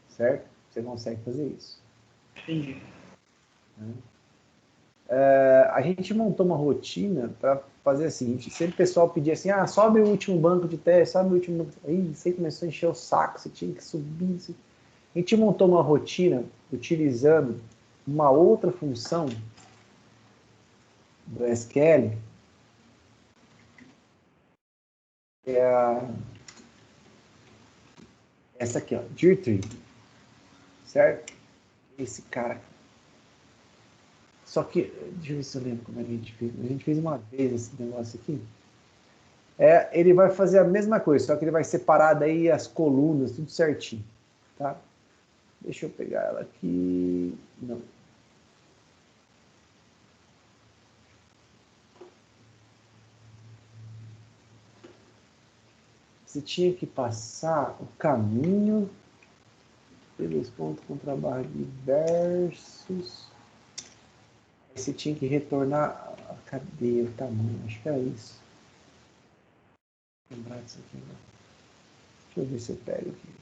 Certo? Você consegue fazer isso. Entendi. A gente montou uma rotina para fazer assim. Sempre o pessoal pedia assim, sobe o último banco de teste, sobe o último... Aí você começou a encher o saco, você tinha que subir. A gente montou uma rotina utilizando uma outra função do SQL, que é essa aqui, ó, dirtree, certo? Esse cara aqui. Só que, deixa eu ver se eu lembro como é que a gente fez. A gente fez uma vez esse negócio aqui. Ele vai fazer a mesma coisa, só que ele vai separar daí as colunas, tudo certinho, tá? Deixa eu pegar ela aqui. Não. Você tinha que passar o caminho pelos pontos contra a barra de versos. Aí você tinha que retornar a cadeia, o tamanho, acho que era isso. Vou lembrar disso aqui agora. Deixa eu ver se eu pego aqui.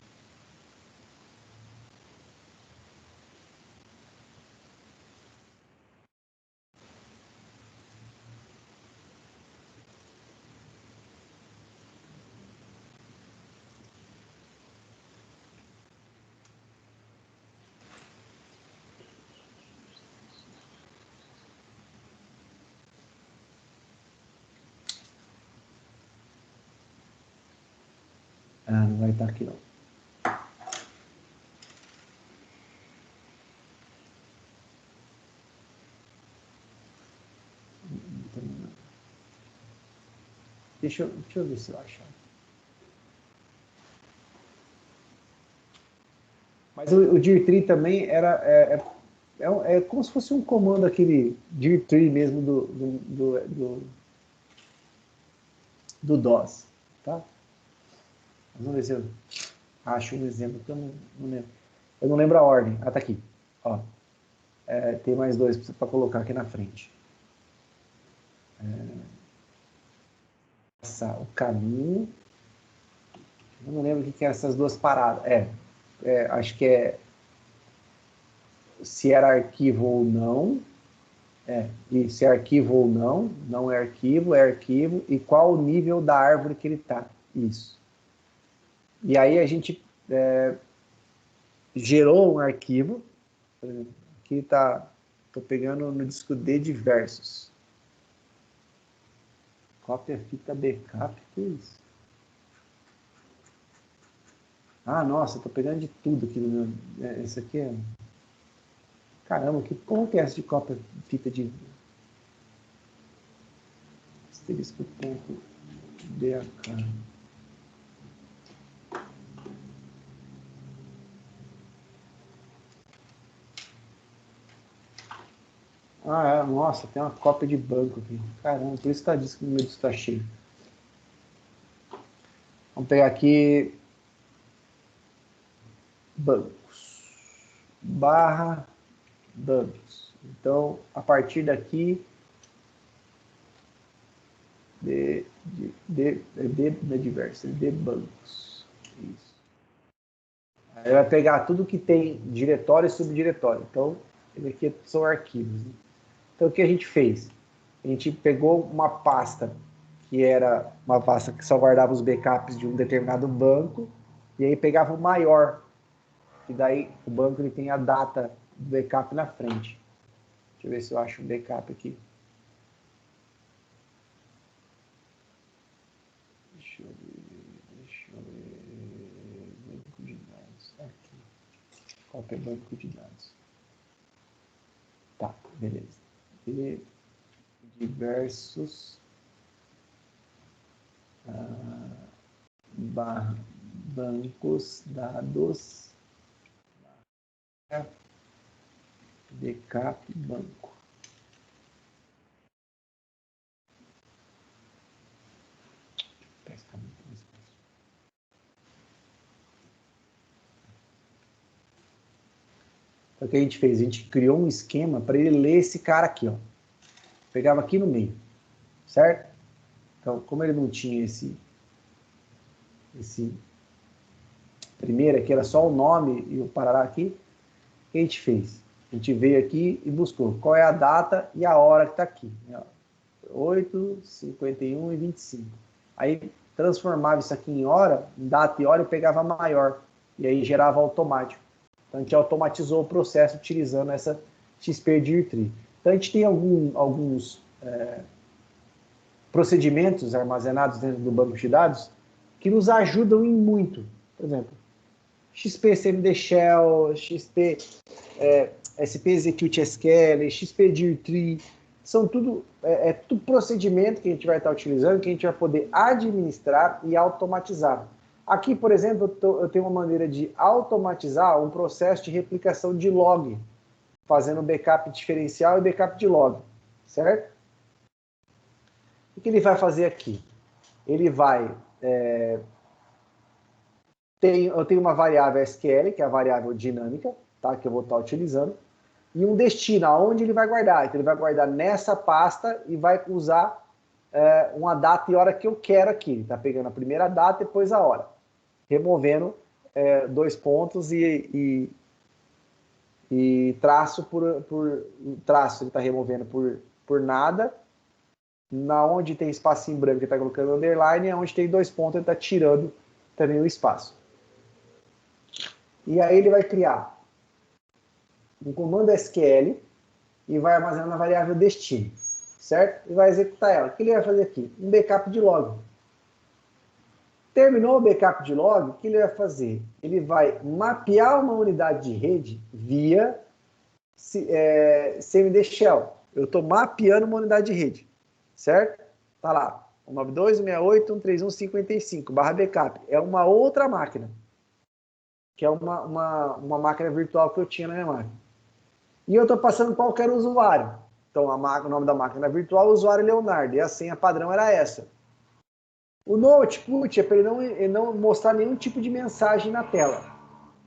Não vai estar aqui não. Deixa eu ver se eu acho. Mas o dirtree também é como se fosse um comando aquele dirtree mesmo do DOS, tá? Vamos ver se eu acho um exemplo que eu não lembro. Eu não lembro a ordem. Tá aqui. Ó, tem mais dois para colocar aqui na frente. Passar o caminho. Eu não lembro o que é essas duas paradas. Acho que é se era arquivo ou não. E se é arquivo ou não, não é arquivo, e qual o nível da árvore que ele está. Isso. E aí a gente gerou um arquivo, por exemplo, aqui tá... Tô pegando no disco D diversos. Cópia, fita, backup, que isso? Ah, nossa, tô pegando de tudo aqui no meu... Esse aqui é... Caramba, como que é essa de cópia, fita de... Asterisco ponto DAK. Ah, nossa, tem uma cópia de banco aqui. Caramba, por isso que diz que o meu disco está cheio. Vamos pegar aqui bancos. Barra bancos. Então, a partir daqui, de diverso, de bancos. Isso. Aí vai pegar tudo que tem diretório e subdiretório. Então, ele aqui são arquivos, né? Então, o que a gente fez? A gente pegou uma pasta que era uma pasta que só guardava os backups de um determinado banco, e aí pegava o maior, e daí o banco ele tem a data do backup na frente. Deixa eu ver se eu acho um backup aqui. Deixa eu ver. Banco de dados. Aqui. Qualquer banco de dados. Tá, beleza. E diversos bancos dados backup banco. Então, o que a gente fez? A gente criou um esquema para ele ler esse cara aqui, ó. Pegava aqui no meio, certo? Então, como ele não tinha esse primeiro aqui, era só o nome e o parará aqui, o que a gente fez? A gente veio aqui e buscou qual é a data e a hora que está aqui. 8, 51 e 25. Aí transformava isso aqui em hora, em data e hora, e pegava maior. E aí gerava automático. Então a gente automatizou o processo utilizando essa XP Dirtree. Então a gente tem alguns procedimentos armazenados dentro do banco de dados que nos ajudam em muito. Por exemplo, XP CMD Shell, XP SP Execute SQL, XP Dirtree, são tudo procedimento que a gente vai estar utilizando, que a gente vai poder administrar e automatizar. Aqui, por exemplo, eu tenho uma maneira de automatizar um processo de replicação de log, fazendo backup diferencial e backup de log, certo? O que ele vai fazer aqui? Ele vai... eu tenho uma variável SQL, que é a variável dinâmica, tá, que eu vou estar utilizando, e um destino, aonde ele vai guardar. Então, ele vai guardar nessa pasta e vai usar uma data e hora que eu quero aqui. Ele está pegando a primeira data e depois a hora. Removendo 2 pontos e traço por traço. Ele está removendo por nada. Na onde tem espaço em branco, ele está colocando underline. E onde tem 2 pontos, ele está tirando também o espaço. E aí ele vai criar um comando SQL e vai armazenar na variável destino, certo? E vai executar ela. O que ele vai fazer aqui? Um backup de log. Terminou o backup de log, o que ele vai fazer? Ele vai mapear uma unidade de rede via CMD Shell. Eu estou mapeando uma unidade de rede, certo? Tá lá, 192.168.131.55/backup. É uma outra máquina, que é uma máquina virtual que eu tinha na minha máquina. E eu estou passando qualquer usuário. Então, o nome da máquina virtual, o usuário Leonardo, e a senha padrão era essa. O no output é para ele não mostrar nenhum tipo de mensagem na tela,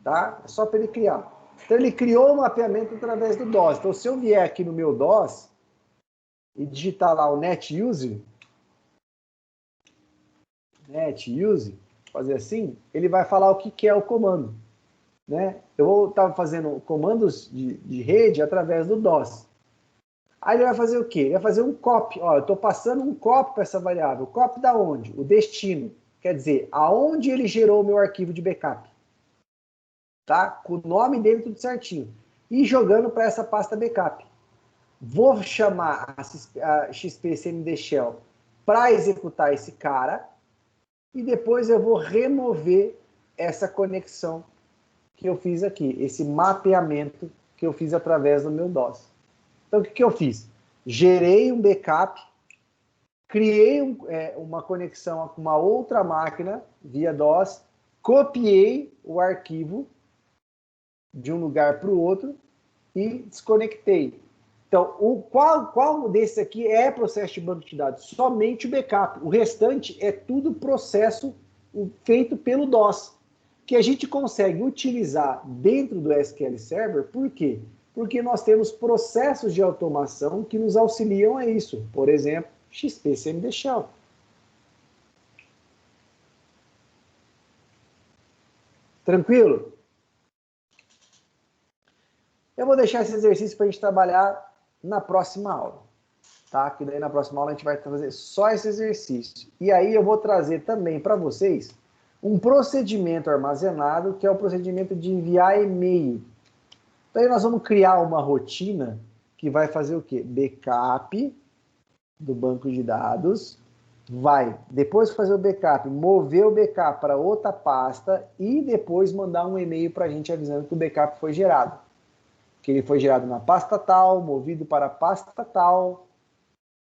tá? É só para ele criar. Então, ele criou o mapeamento através do DOS. Então, se eu vier aqui no meu DOS e digitar lá o NetUser, fazer assim, ele vai falar o que é o comando, né? Eu vou estar fazendo comandos de rede através do DOS. Aí ele vai fazer o quê? Ele vai fazer um copy. Ó, eu estou passando um copy para essa variável. Copy da onde? O destino. Quer dizer, aonde ele gerou o meu arquivo de backup. Tá? Com o nome dele tudo certinho. e jogando para essa pasta backup. Vou chamar a XP-CMD Shell para executar esse cara e depois eu vou remover essa conexão que eu fiz aqui, esse mapeamento que eu fiz através do meu DOS. Então, o que eu fiz? Gerei um backup, criei uma conexão com uma outra máquina via DOS, copiei o arquivo de um lugar para o outro e desconectei. Então, qual desse aqui é processo de banco de dados? Somente o backup. O restante é tudo processo feito pelo DOS, que a gente consegue utilizar dentro do SQL Server. Por quê? Porque nós temos processos de automação que nos auxiliam a isso. Por exemplo, XP-CMD Shell. Tranquilo? Eu vou deixar esse exercício para a gente trabalhar na próxima aula, tá? Que daí na próxima aula a gente vai fazer só esse exercício. E aí eu vou trazer também para vocês um procedimento armazenado, que é o procedimento de enviar e-mail. Então aí nós vamos criar uma rotina que vai fazer o quê? Backup do banco de dados, vai, depois de fazer o backup, mover o backup para outra pasta e depois mandar um e-mail para a gente avisando que o backup foi gerado. Que ele foi gerado na pasta tal, movido para a pasta tal,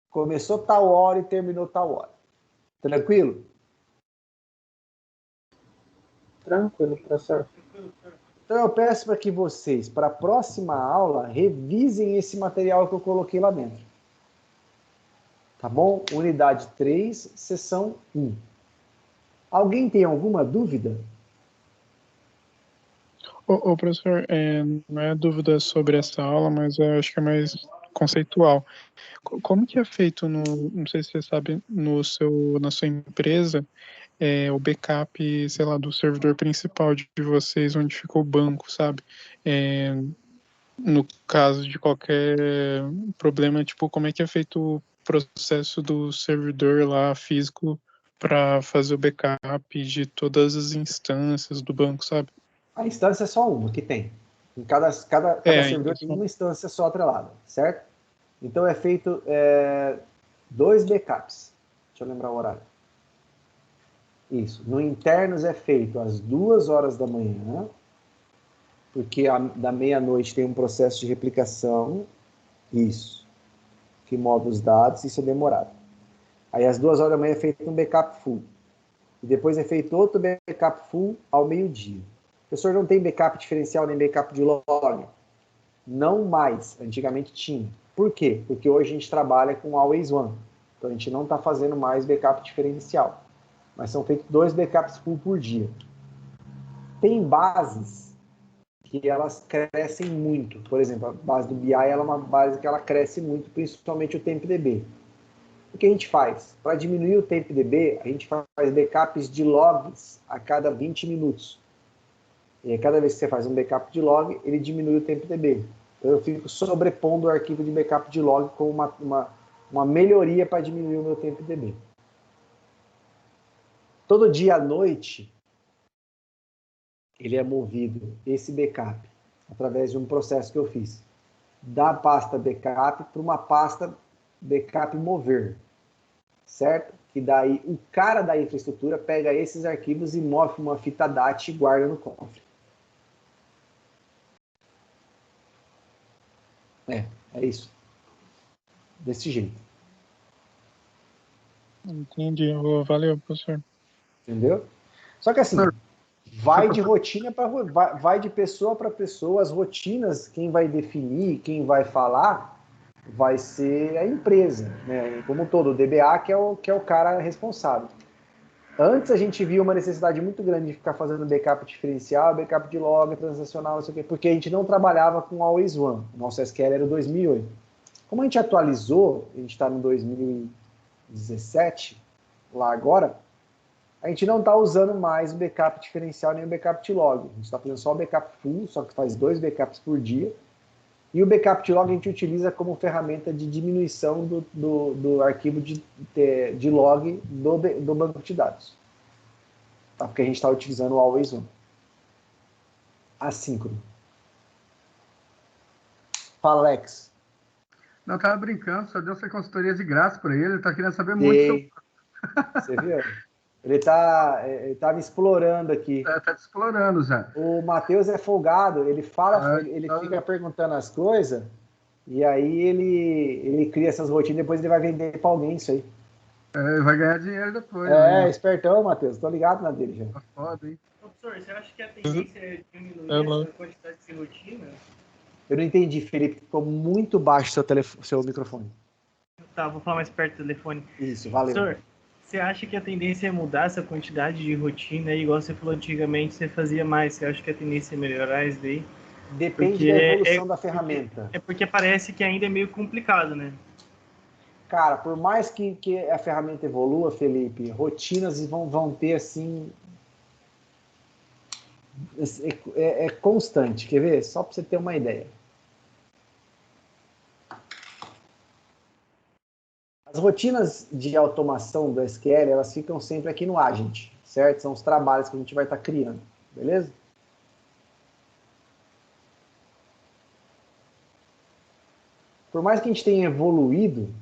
começou tal hora e terminou tal hora. Tranquilo? Tranquilo, professor. Então eu peço para que vocês, para a próxima aula, revisem esse material que eu coloquei lá dentro. Tá bom? Unidade 3, seção 1. Alguém tem alguma dúvida? Ô, professor, não é dúvida sobre essa aula, mas eu acho que é mais conceitual. Como que é feito, não sei se você sabe, na sua empresa, o backup, sei lá, do servidor principal de vocês, onde fica o banco, sabe? No caso de qualquer problema, tipo, como é que é feito o processo do servidor lá físico para fazer o backup de todas as instâncias do banco, sabe? A instância é só uma que tem. Em cada servidor tem uma instância só atrelada, certo? Então é feito 2 backups. Deixa eu lembrar o horário. Isso. No internos é feito às 2 horas da manhã, porque da meia-noite tem um processo de replicação. Isso. Que move os dados, isso é demorado. Aí às 2 horas da manhã é feito um backup full. E depois é feito outro backup full ao meio-dia. O professor não tem backup diferencial nem backup de log? Não mais. Antigamente tinha. Por quê? Porque hoje a gente trabalha com Always One. Então a gente não está fazendo mais backup diferencial. Mas são feitos 2 backups full por dia. Tem bases que elas crescem muito. Por exemplo, a base do BI ela é uma base que ela cresce muito, principalmente o TempDB. O que a gente faz? Para diminuir o TempDB, a gente faz backups de logs a cada 20 minutos. E aí, cada vez que você faz um backup de log, ele diminui o TempDB. Então eu fico sobrepondo o arquivo de backup de log com uma melhoria para diminuir o meu TempDB. Todo dia à noite, ele é movido, esse backup, através de um processo que eu fiz, da pasta backup para uma pasta backup mover, certo? Que daí o cara da infraestrutura pega esses arquivos e move uma fita DAT e guarda no cofre. É isso. Desse jeito. Entendi. Valeu, professor. Entendeu? Só que assim, vai de rotina para vai de pessoa para pessoa. As rotinas, quem vai definir, quem vai falar, vai ser a empresa, né? Como um todo, o DBA que é o cara responsável. Antes a gente via uma necessidade muito grande de ficar fazendo backup diferencial, backup de log, transacional, não sei o quê, porque a gente não trabalhava com Always One. O nosso SQL era o 2008. Como a gente atualizou, a gente está no 2017, lá agora, a gente não está usando mais o backup diferencial nem o backup de log. A gente está fazendo só o backup full, só que faz 2 backups por dia. E o backup de log a gente utiliza como ferramenta de diminuição do arquivo de log do banco de dados. Tá? Porque a gente está utilizando o Always On. Assíncrono. Fala, Alex. Não, tava brincando, só deu essa consultoria de graça para ele tá querendo saber muito sobre... Você viu? Ele tá me explorando aqui. Tá te explorando já. O Matheus é folgado, ele fica perguntando as coisas, e aí ele cria essas rotinas, depois ele vai vender para alguém isso aí. Vai ganhar dinheiro depois. Né? Espertão, Matheus, tô ligado na dele já. Tá foda, hein? Professor, você acha que a tendência é diminuir essa quantidade de rotina? Eu não entendi, Felipe, ficou muito baixo seu microfone. Tá, vou falar mais perto do telefone. Isso, valeu. Professor, você acha que a tendência é mudar essa quantidade de rotina? Igual você falou antigamente, você fazia mais. Você acha que a tendência é melhorar isso daí? Depende da evolução da ferramenta. Porque parece que ainda é meio complicado, né? Cara, por mais que a ferramenta evolua, Felipe, rotinas vão ter, assim... É constante. Quer ver? Só para você ter uma ideia. As rotinas de automação do SQL, elas ficam sempre aqui no Agent, certo? São os trabalhos que a gente vai estar criando, beleza? Por mais que a gente tenha evoluído,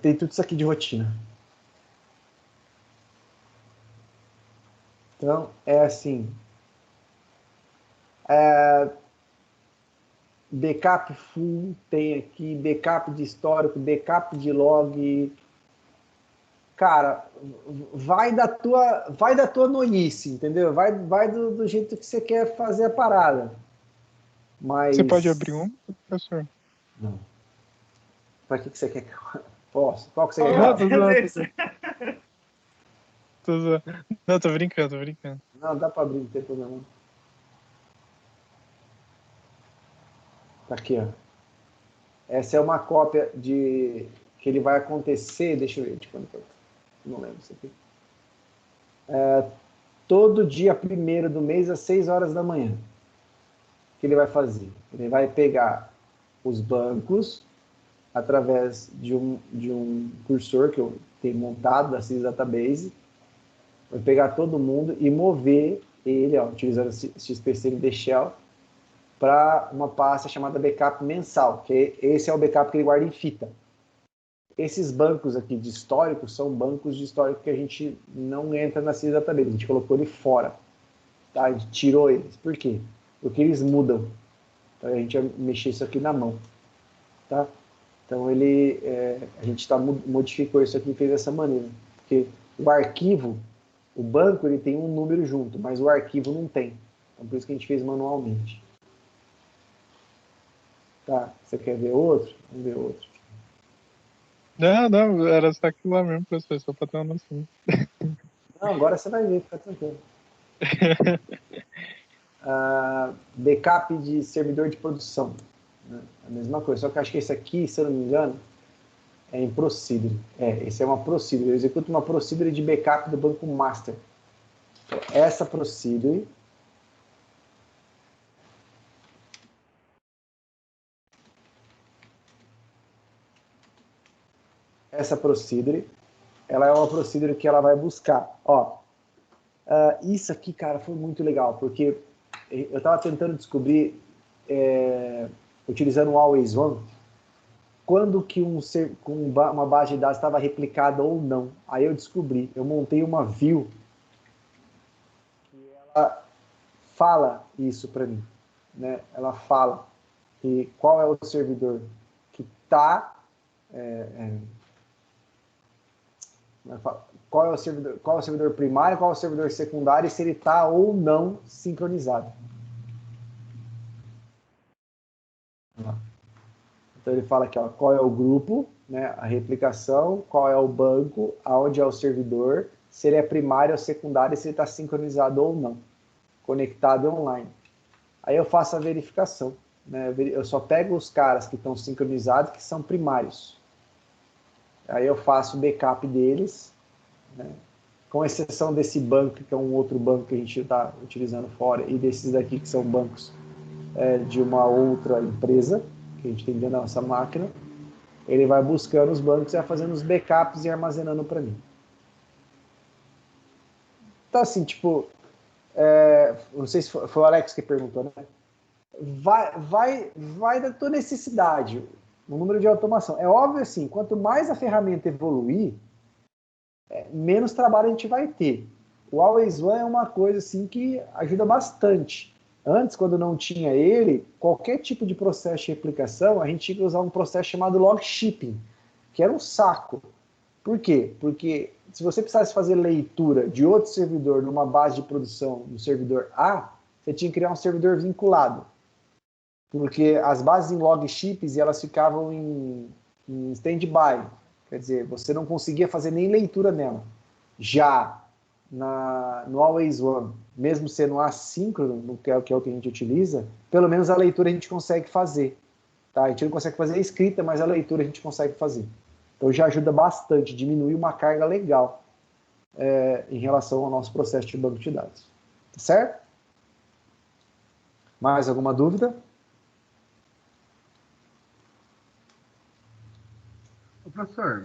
tem tudo isso aqui de rotina. Então, é assim... Backup full tem aqui, backup de histórico, backup de log. Cara, vai da tua noice, entendeu? Vai do jeito que você quer fazer a parada. Mas... Você pode abrir um, professor? Não. Pra que você quer que eu... Posso? Qual que você quer? Não, tô brincando. Não, dá pra abrir, não tem problema não. Tá aqui, ó. Essa é uma cópia de que ele vai acontecer, deixa eu ver de quando que eu... Não lembro isso aqui. Todo dia 1º do mês às 6 horas da manhã. O que ele vai fazer? Ele vai pegar os bancos através de um cursor que eu tenho montado da Sys Database, vai pegar todo mundo e mover ele, ó, utilizando XPCMD Shell, para uma pasta chamada backup mensal, que esse é o backup que ele guarda em fita. Esses bancos aqui de histórico são bancos de histórico que a gente não entra na Sys Database, a gente colocou ele fora, tá? A gente tirou eles. Por quê? Porque eles mudam. Então a gente vai mexer isso aqui na mão, tá? Então a gente modificou isso aqui e fez dessa maneira, porque o arquivo, o banco, ele tem um número junto, mas o arquivo não tem. Então por isso que a gente fez manualmente. Tá, você quer ver outro? Vamos ver outro. Não, era só aquilo lá mesmo, professor, só pra ter uma noção. Não, agora você vai ver, fica tranquilo. Backup de servidor de produção. Né? A mesma coisa, só que eu acho que esse aqui, se eu não me engano, é em Procedure. Esse é uma Procedure. Eu executo uma Procedure de backup do banco Master. Então, essa Procedure... Essa Procedure, ela é uma Procedure que ela vai buscar. Ó, isso aqui, cara, foi muito legal, porque eu estava tentando descobrir, utilizando o Always On, quando que uma base de dados estava replicada ou não. Aí eu descobri, eu montei uma view que ela fala isso para mim, né? Ela fala que qual é o servidor que está... qual é o servidor primário, qual é o servidor secundário e se ele está ou não sincronizado. Então ele fala aqui, ó, qual é o grupo, né, a replicação, qual é o banco, aonde é o servidor, se ele é primário ou secundário e se ele está sincronizado ou não, conectado online. Aí eu faço a verificação, né, eu só pego os caras que estão sincronizados, que são primários. Aí eu faço o backup deles, né? Com exceção desse banco, que é um outro banco que a gente está utilizando fora, e desses daqui que são bancos de uma outra empresa, que a gente tem dentro da nossa máquina, ele vai buscando os bancos e vai fazendo os backups e armazenando para mim. Então, assim, tipo, não sei se foi o Alex que perguntou, né? Vai da tua necessidade, o número de automação. É óbvio assim, quanto mais a ferramenta evoluir, menos trabalho a gente vai ter. O Always One é uma coisa assim que ajuda bastante. Antes, quando não tinha ele, qualquer tipo de processo de replicação, a gente tinha que usar um processo chamado log shipping, que era um saco. Por quê? Porque se você precisasse fazer leitura de outro servidor numa base de produção do servidor A, você tinha que criar um servidor vinculado. Porque as bases em log ships elas ficavam em stand-by. Quer dizer, você não conseguia fazer nem leitura nela. Já no Always One, mesmo sendo assíncrono, que é o que a gente utiliza, pelo menos a leitura a gente consegue fazer. Tá? A gente não consegue fazer a escrita, mas a leitura a gente consegue fazer. Então já ajuda bastante, diminui uma carga legal em relação ao nosso processo de banco de dados. Tá certo? Mais alguma dúvida? Professor,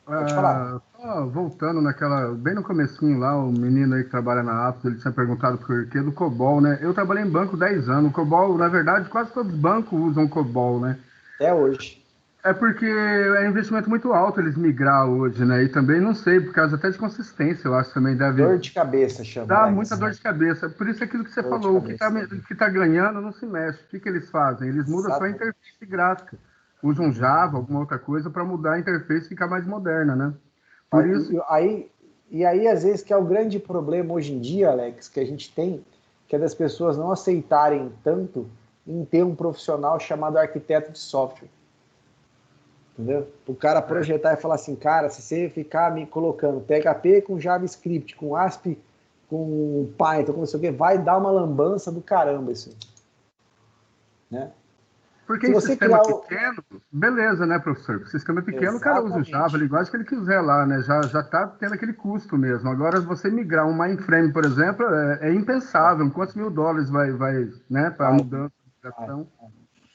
Pode falar. voltando bem no comecinho lá, o menino aí que trabalha na Atos, ele tinha perguntado por que do COBOL, né? Eu trabalhei em banco 10 anos. O COBOL, na verdade, quase todos os bancos usam COBOL, né? Até hoje. É porque é um investimento muito alto eles migrar hoje, né? E também não sei, por causa até de consistência, eu acho que também deve Dor de cabeça, chama. dar muita dor de cabeça. Por isso aquilo que você Dor de falou, cabeça. o que tá ganhando não se mexe. O que eles fazem? Eles mudam só a interface gráfica. Usam Java, alguma outra coisa, para mudar a interface e ficar mais moderna, né? Por isso. E aí, às vezes, que é o grande problema hoje em dia, Alex, que a gente tem, que é das pessoas não aceitarem tanto em ter um profissional chamado arquiteto de software. Entendeu? O cara projetar e falar assim, cara, se você ficar me colocando PHP com JavaScript, com ASP, com Python, com não sei o que, vai dar uma lambança do caramba isso. Né? Porque se em você sistema criar pequeno, beleza, né, professor? Porque sistema pequeno, o cara usa o Exatamente. Java, ele gosta que ele quiser lá, né? Já tá tendo aquele custo mesmo. Agora, você migrar um mainframe, por exemplo, é impensável. Quantos mil dólares vai né, para mudança de migração?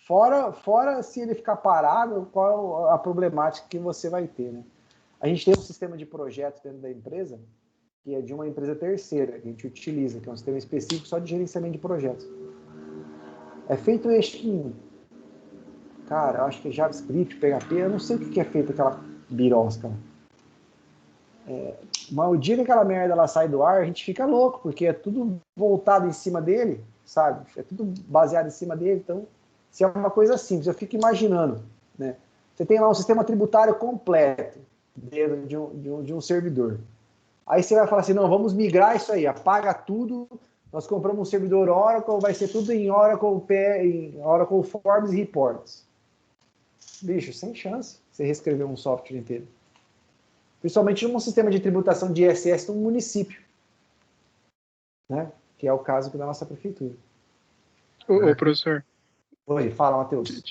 Fora se ele ficar parado, qual a problemática que você vai ter, né? A gente tem um sistema de projetos dentro da empresa, que é de uma empresa terceira, que a gente utiliza, que é um sistema específico só de gerenciamento de projetos. É feito cara, eu acho que é JavaScript, PHP, eu não sei o que é feito aquela birosca. Mas o dia que aquela merda ela sai do ar, a gente fica louco, porque é tudo voltado em cima dele, sabe? É tudo baseado em cima dele, então, se é uma coisa simples, eu fico imaginando, né? Você tem lá um sistema tributário completo dentro de um servidor. Aí você vai falar assim, não, vamos migrar isso aí, apaga tudo, nós compramos um servidor Oracle, vai ser tudo em Oracle Forms e Reports. Bicho, sem chance você reescrever um software inteiro. Principalmente num sistema de tributação de ISS num município, né? Que é o caso da nossa prefeitura. Ô, professor. Oi, fala, Matheus.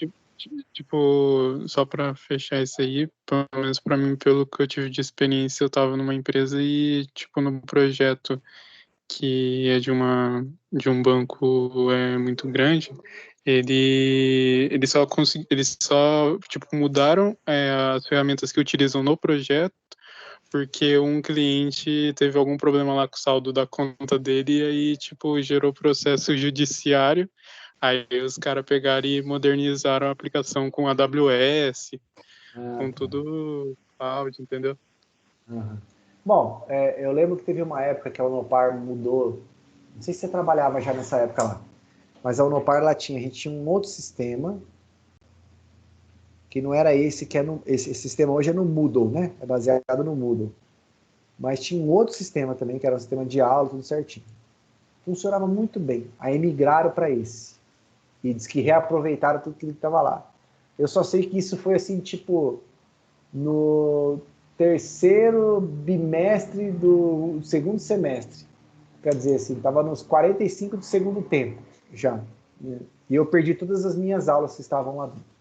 Tipo, só para fechar isso aí, pelo menos para mim, pelo que eu tive de experiência, eu estava numa empresa e, tipo, no projeto que é de um banco muito grande, eles só tipo, mudaram as ferramentas que utilizam no projeto, porque um cliente teve algum problema lá com o saldo da conta dele e aí, tipo, gerou processo judiciário. Aí os caras pegaram e modernizaram a aplicação com AWS, com tudo cloud, entendeu? Uhum. Bom, eu lembro que teve uma época que a Unopar mudou, não sei se você trabalhava já nessa época lá, mas a Unopar a gente tinha um outro sistema, que não era esse, esse sistema hoje é no Moodle, né? É baseado no Moodle. Mas tinha um outro sistema também, que era um sistema de aula, tudo certinho. Funcionava muito bem. Aí migraram para esse. E diz que reaproveitaram tudo que estava lá. Eu só sei que isso foi assim, tipo, no terceiro bimestre do segundo semestre. Quer dizer assim, estava nos 45 do segundo tempo já. Né? E eu perdi todas as minhas aulas que estavam lá dentro.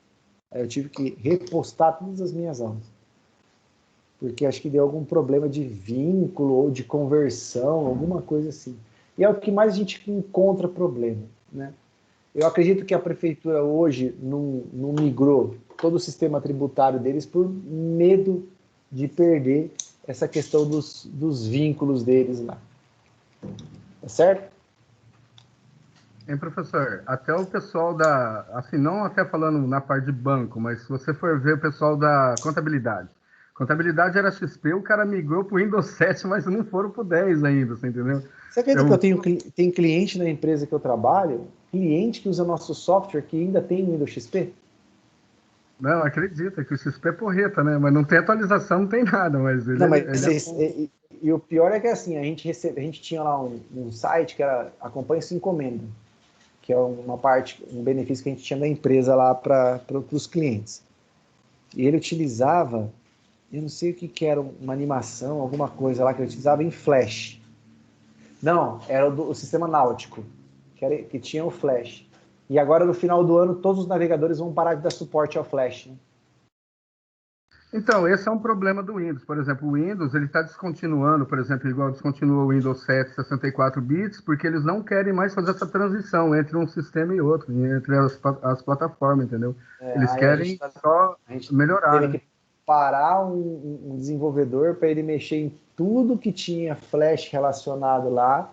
Aí eu tive que repostar todas as minhas aulas. Porque acho que deu algum problema de vínculo ou de conversão, alguma coisa assim. E é o que mais a gente encontra problema, né? Eu acredito que a prefeitura hoje não migrou todo o sistema tributário deles por medo de perder essa questão dos vínculos deles lá. Tá certo? Hein, professor, até o pessoal da, assim, não até falando na parte de banco, mas se você for ver o pessoal da contabilidade. Contabilidade era XP, o cara migrou para o Windows 7, mas não foram para o 10 ainda, você entendeu? Você acredita que eu tenho cliente na empresa que eu trabalho, cliente que usa nosso software que ainda tem Windows XP? Não, acredita que o XP é porreta, né? Mas não tem atualização, não tem nada, mas ele, Não, mas e o pior é que assim, a gente tinha lá um site que era Acompanhe Sua Encomenda, que é uma parte, um benefício que a gente tinha da empresa lá para os clientes. E ele utilizava, eu não sei o que era, uma animação, alguma coisa lá que ele utilizava em Flash. Não, era o sistema náutico, que tinha o Flash. E agora, no final do ano, todos os navegadores vão parar de dar suporte ao Flash. Né? Então, esse é um problema do Windows. Por exemplo, o Windows ele está descontinuando, por exemplo, igual descontinuou o Windows 7 64 bits, porque eles não querem mais fazer essa transição entre um sistema e outro, entre as plataformas, entendeu? Eles querem só melhorar. Teve que parar um desenvolvedor para ele mexer em tudo que tinha Flash relacionado lá,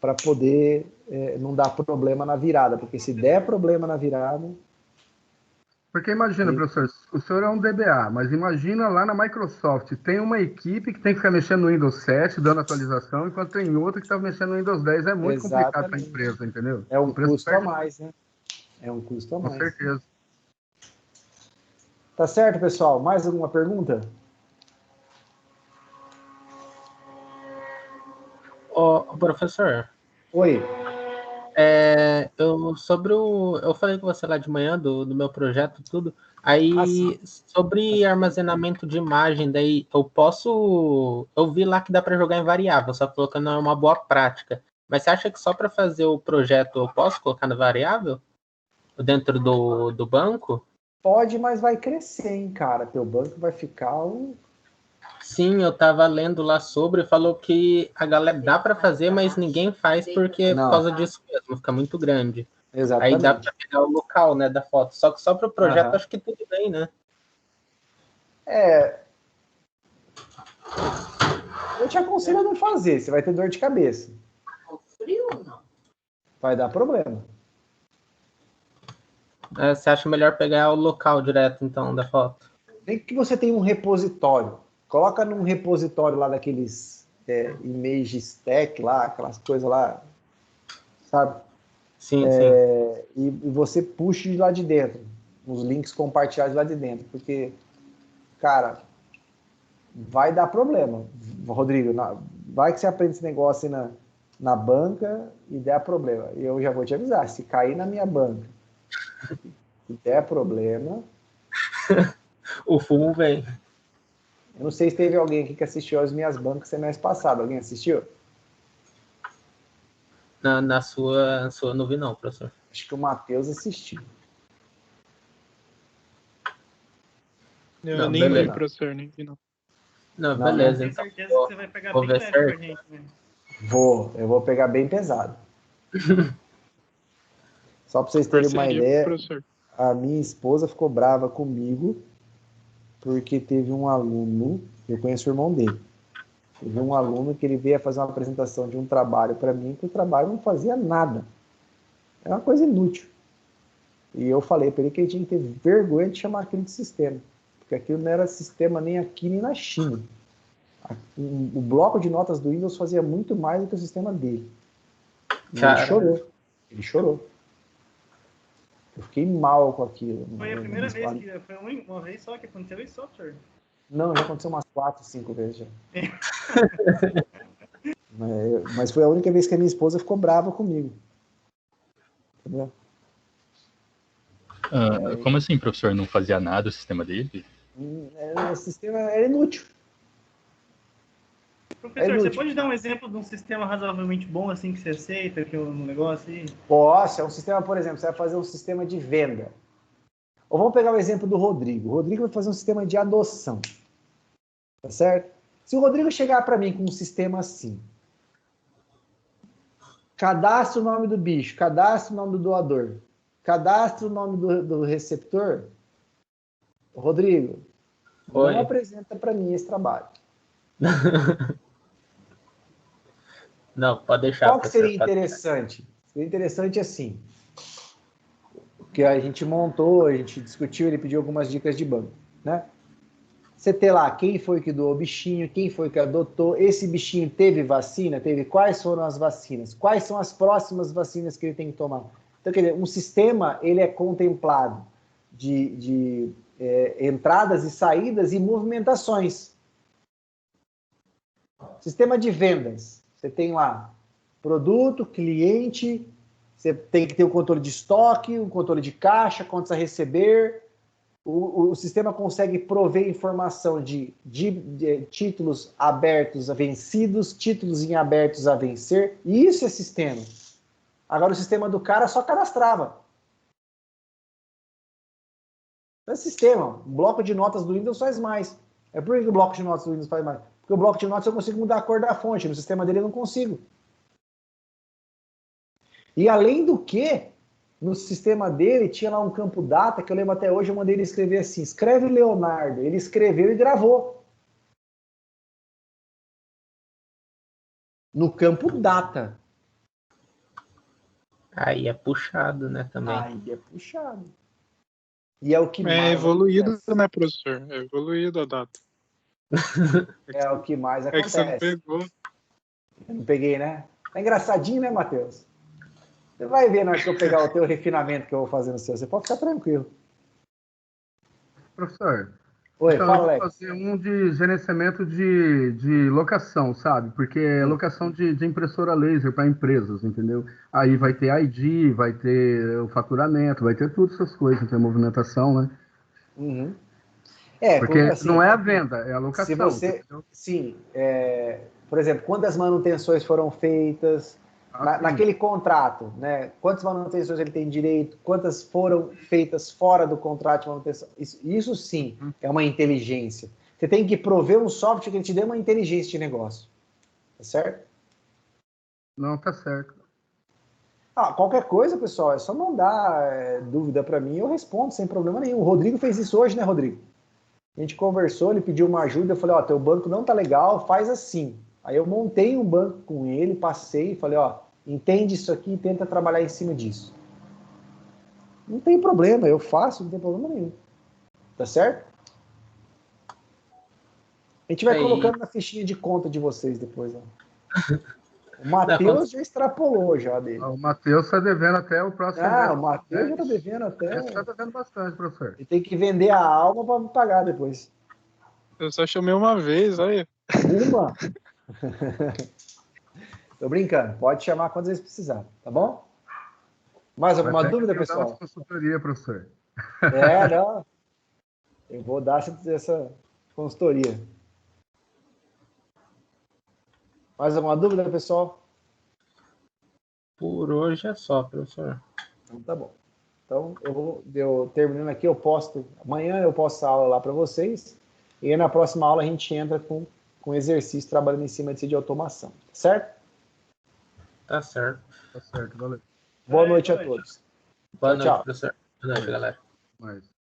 para poder não dar problema na virada, porque se der problema na virada... Porque imagina, professor, o senhor é um DBA, mas imagina lá na Microsoft, tem uma equipe que tem que ficar mexendo no Windows 7, dando atualização, enquanto tem outra que está mexendo no Windows 10. É muito complicado para a empresa, entendeu? É um custo a mais, né? É um custo a mais. Com certeza. Tá certo, pessoal? Mais alguma pergunta? Ô, professor. Oi. Eu falei com você lá de manhã do meu projeto, tudo. Aí, sobre armazenamento de imagem, daí eu vi lá que dá para jogar em variável, só colocando uma boa prática. Mas você acha que só para fazer o projeto eu posso colocar na variável? Dentro do banco? Pode, mas vai crescer, hein, cara. Teu banco vai ficar Sim, eu tava lendo lá sobre, falou que a galera dá para fazer, mas ninguém faz porque por causa disso mesmo, fica muito grande. Exatamente. Aí dá para pegar o local, né, da foto. Só que só para o projeto acho que tudo bem, né? Eu te aconselho a não fazer, você vai ter dor de cabeça. Frio não. Vai dar problema. Você acha melhor pegar o local direto, então, da foto? Nem que você tenha um repositório. Coloca num repositório lá daqueles image stack lá, aquelas coisas lá, sabe? Sim. E você puxa de lá de dentro, os links compartilhados lá de dentro, porque, cara, vai dar problema. Rodrigo, vai que você aprende esse negócio aí na banca e der problema. E eu já vou te avisar, se cair na minha banca e der problema... O fumo vem. Eu não sei se teve alguém aqui que assistiu às minhas bancas semestre passado. Alguém assistiu? Na sua não vi não, professor. Acho que o Matheus assistiu. Eu nem vi, professor, nem vi não. Não, beleza. Tenho certeza que você vai pegar bem leve com a gente, né? Eu vou pegar bem pesado. Só para vocês terem uma ideia, professor. A minha esposa ficou brava comigo porque teve um aluno, eu conheço o irmão dele, teve um aluno que ele veio fazer uma apresentação de um trabalho para mim, que o trabalho não fazia nada. É uma coisa inútil. E eu falei para ele que ele tinha que ter vergonha de chamar aquilo de sistema, porque aquilo não era sistema nem aqui nem na China. O bloco de notas do Windows fazia muito mais do que o sistema dele. E ele chorou. Eu fiquei mal com aquilo. Foi a primeira vez foi uma vez só que aconteceu esse software? Não, já aconteceu umas 4, 5 vezes já. Mas foi a única vez que a minha esposa ficou brava comigo. Entendeu? Como assim, professor? Não fazia nada o sistema dele? O sistema era inútil. Professor, você pode dar um exemplo de um sistema razoavelmente bom assim que você aceita, que é um negócio aí? Posso, é um sistema, por exemplo, você vai fazer um sistema de venda. Ou vamos pegar o exemplo do Rodrigo. O Rodrigo vai fazer um sistema de adoção. Tá certo? Se o Rodrigo chegar para mim com um sistema assim, cadastra o nome do bicho, cadastra o nome do doador, cadastra o nome do receptor, Rodrigo, não apresenta para mim esse trabalho. Não, pode deixar. Qual que seria interessante? Seria interessante assim, que a gente montou, a gente discutiu, ele pediu algumas dicas de banco, né? Você ter lá quem foi que doou o bichinho, quem foi que adotou, esse bichinho teve vacina, teve quais foram as vacinas, quais são as próximas vacinas que ele tem que tomar. Então, quer dizer, um sistema, ele é contemplado de entradas e saídas e movimentações. Sistema de vendas, você tem lá produto, cliente, você tem que ter o controle de estoque, o controle de caixa, contas a receber. O sistema consegue prover informação de títulos abertos a vencidos, títulos em abertos a vencer. E isso é sistema. Agora, o sistema do cara só cadastrava. Não é sistema. O bloco de notas do Windows faz mais. É por que o bloco de notas do Windows faz mais? Porque o bloco de notas eu consigo mudar a cor da fonte. No sistema dele eu não consigo. E além do que, no sistema dele tinha lá um campo data, que eu lembro até hoje, eu mandei ele escrever assim, escreve Leonardo. Ele escreveu e gravou. No campo data. Aí é puxado, né, também. Aí é puxado. E é o que É mais evoluído, acontece. né, professor? É evoluído a data. É o que mais É que você não acontece. pegou. Eu não peguei, né? É engraçadinho, né, Matheus? Você vai ver na hora que eu pegar o teu refinamento que eu vou fazer no seu. Você pode ficar tranquilo. Professor, Oi, então eu fala, vou Alex. fazer um de gerenciamento de locação, sabe? Porque é locação de impressora laser para empresas, entendeu? Aí vai ter ID, vai ter o faturamento, vai ter todas essas coisas, tem movimentação, né? Uhum. É, Porque assim, não é a venda, é a se locação. você... Entendeu? Sim, por exemplo, quantas manutenções foram feitas Sim. naquele contrato, né? Quantas manutenções ele tem direito, quantas foram feitas fora do contrato de manutenção. Isso sim é uma inteligência. Você tem que prover um software que te dê uma inteligência de negócio. Tá certo? Não, tá certo. Qualquer coisa, pessoal, é só mandar dúvida para mim, eu respondo sem problema nenhum. O Rodrigo fez isso hoje, né, Rodrigo? A gente conversou, ele pediu uma ajuda, eu falei, ó, teu banco não tá legal, faz assim. Aí eu montei um banco com ele, passei e falei, ó, entende isso aqui e tenta trabalhar em cima disso. Não tem problema, eu faço, não tem problema nenhum. Tá certo? A gente vai colocando na fichinha de conta de vocês depois, ó. O Matheus já extrapolou já dele. O Matheus está devendo até o próximo. O Matheus já tá devendo até. Esse está devendo bastante, professor. Ele tem que vender a alma para me pagar depois. Eu só chamei uma vez, olha. Uma? Tô brincando. Pode chamar quantas vezes precisar, tá bom? Mais alguma dúvida, pessoal? Consultoria, professor. Não. Eu vou dar essa consultoria. Mais alguma dúvida, pessoal? Por hoje é só, professor. Então tá bom. Então, eu terminando aqui, amanhã eu posto a aula lá para vocês, e aí na próxima aula a gente entra com exercício trabalhando em cima de automação, certo? Tá certo. Tá certo, valeu. Boa noite a todos. Boa Tchau, noite, tchau. professor. Boa noite, galera. Mas...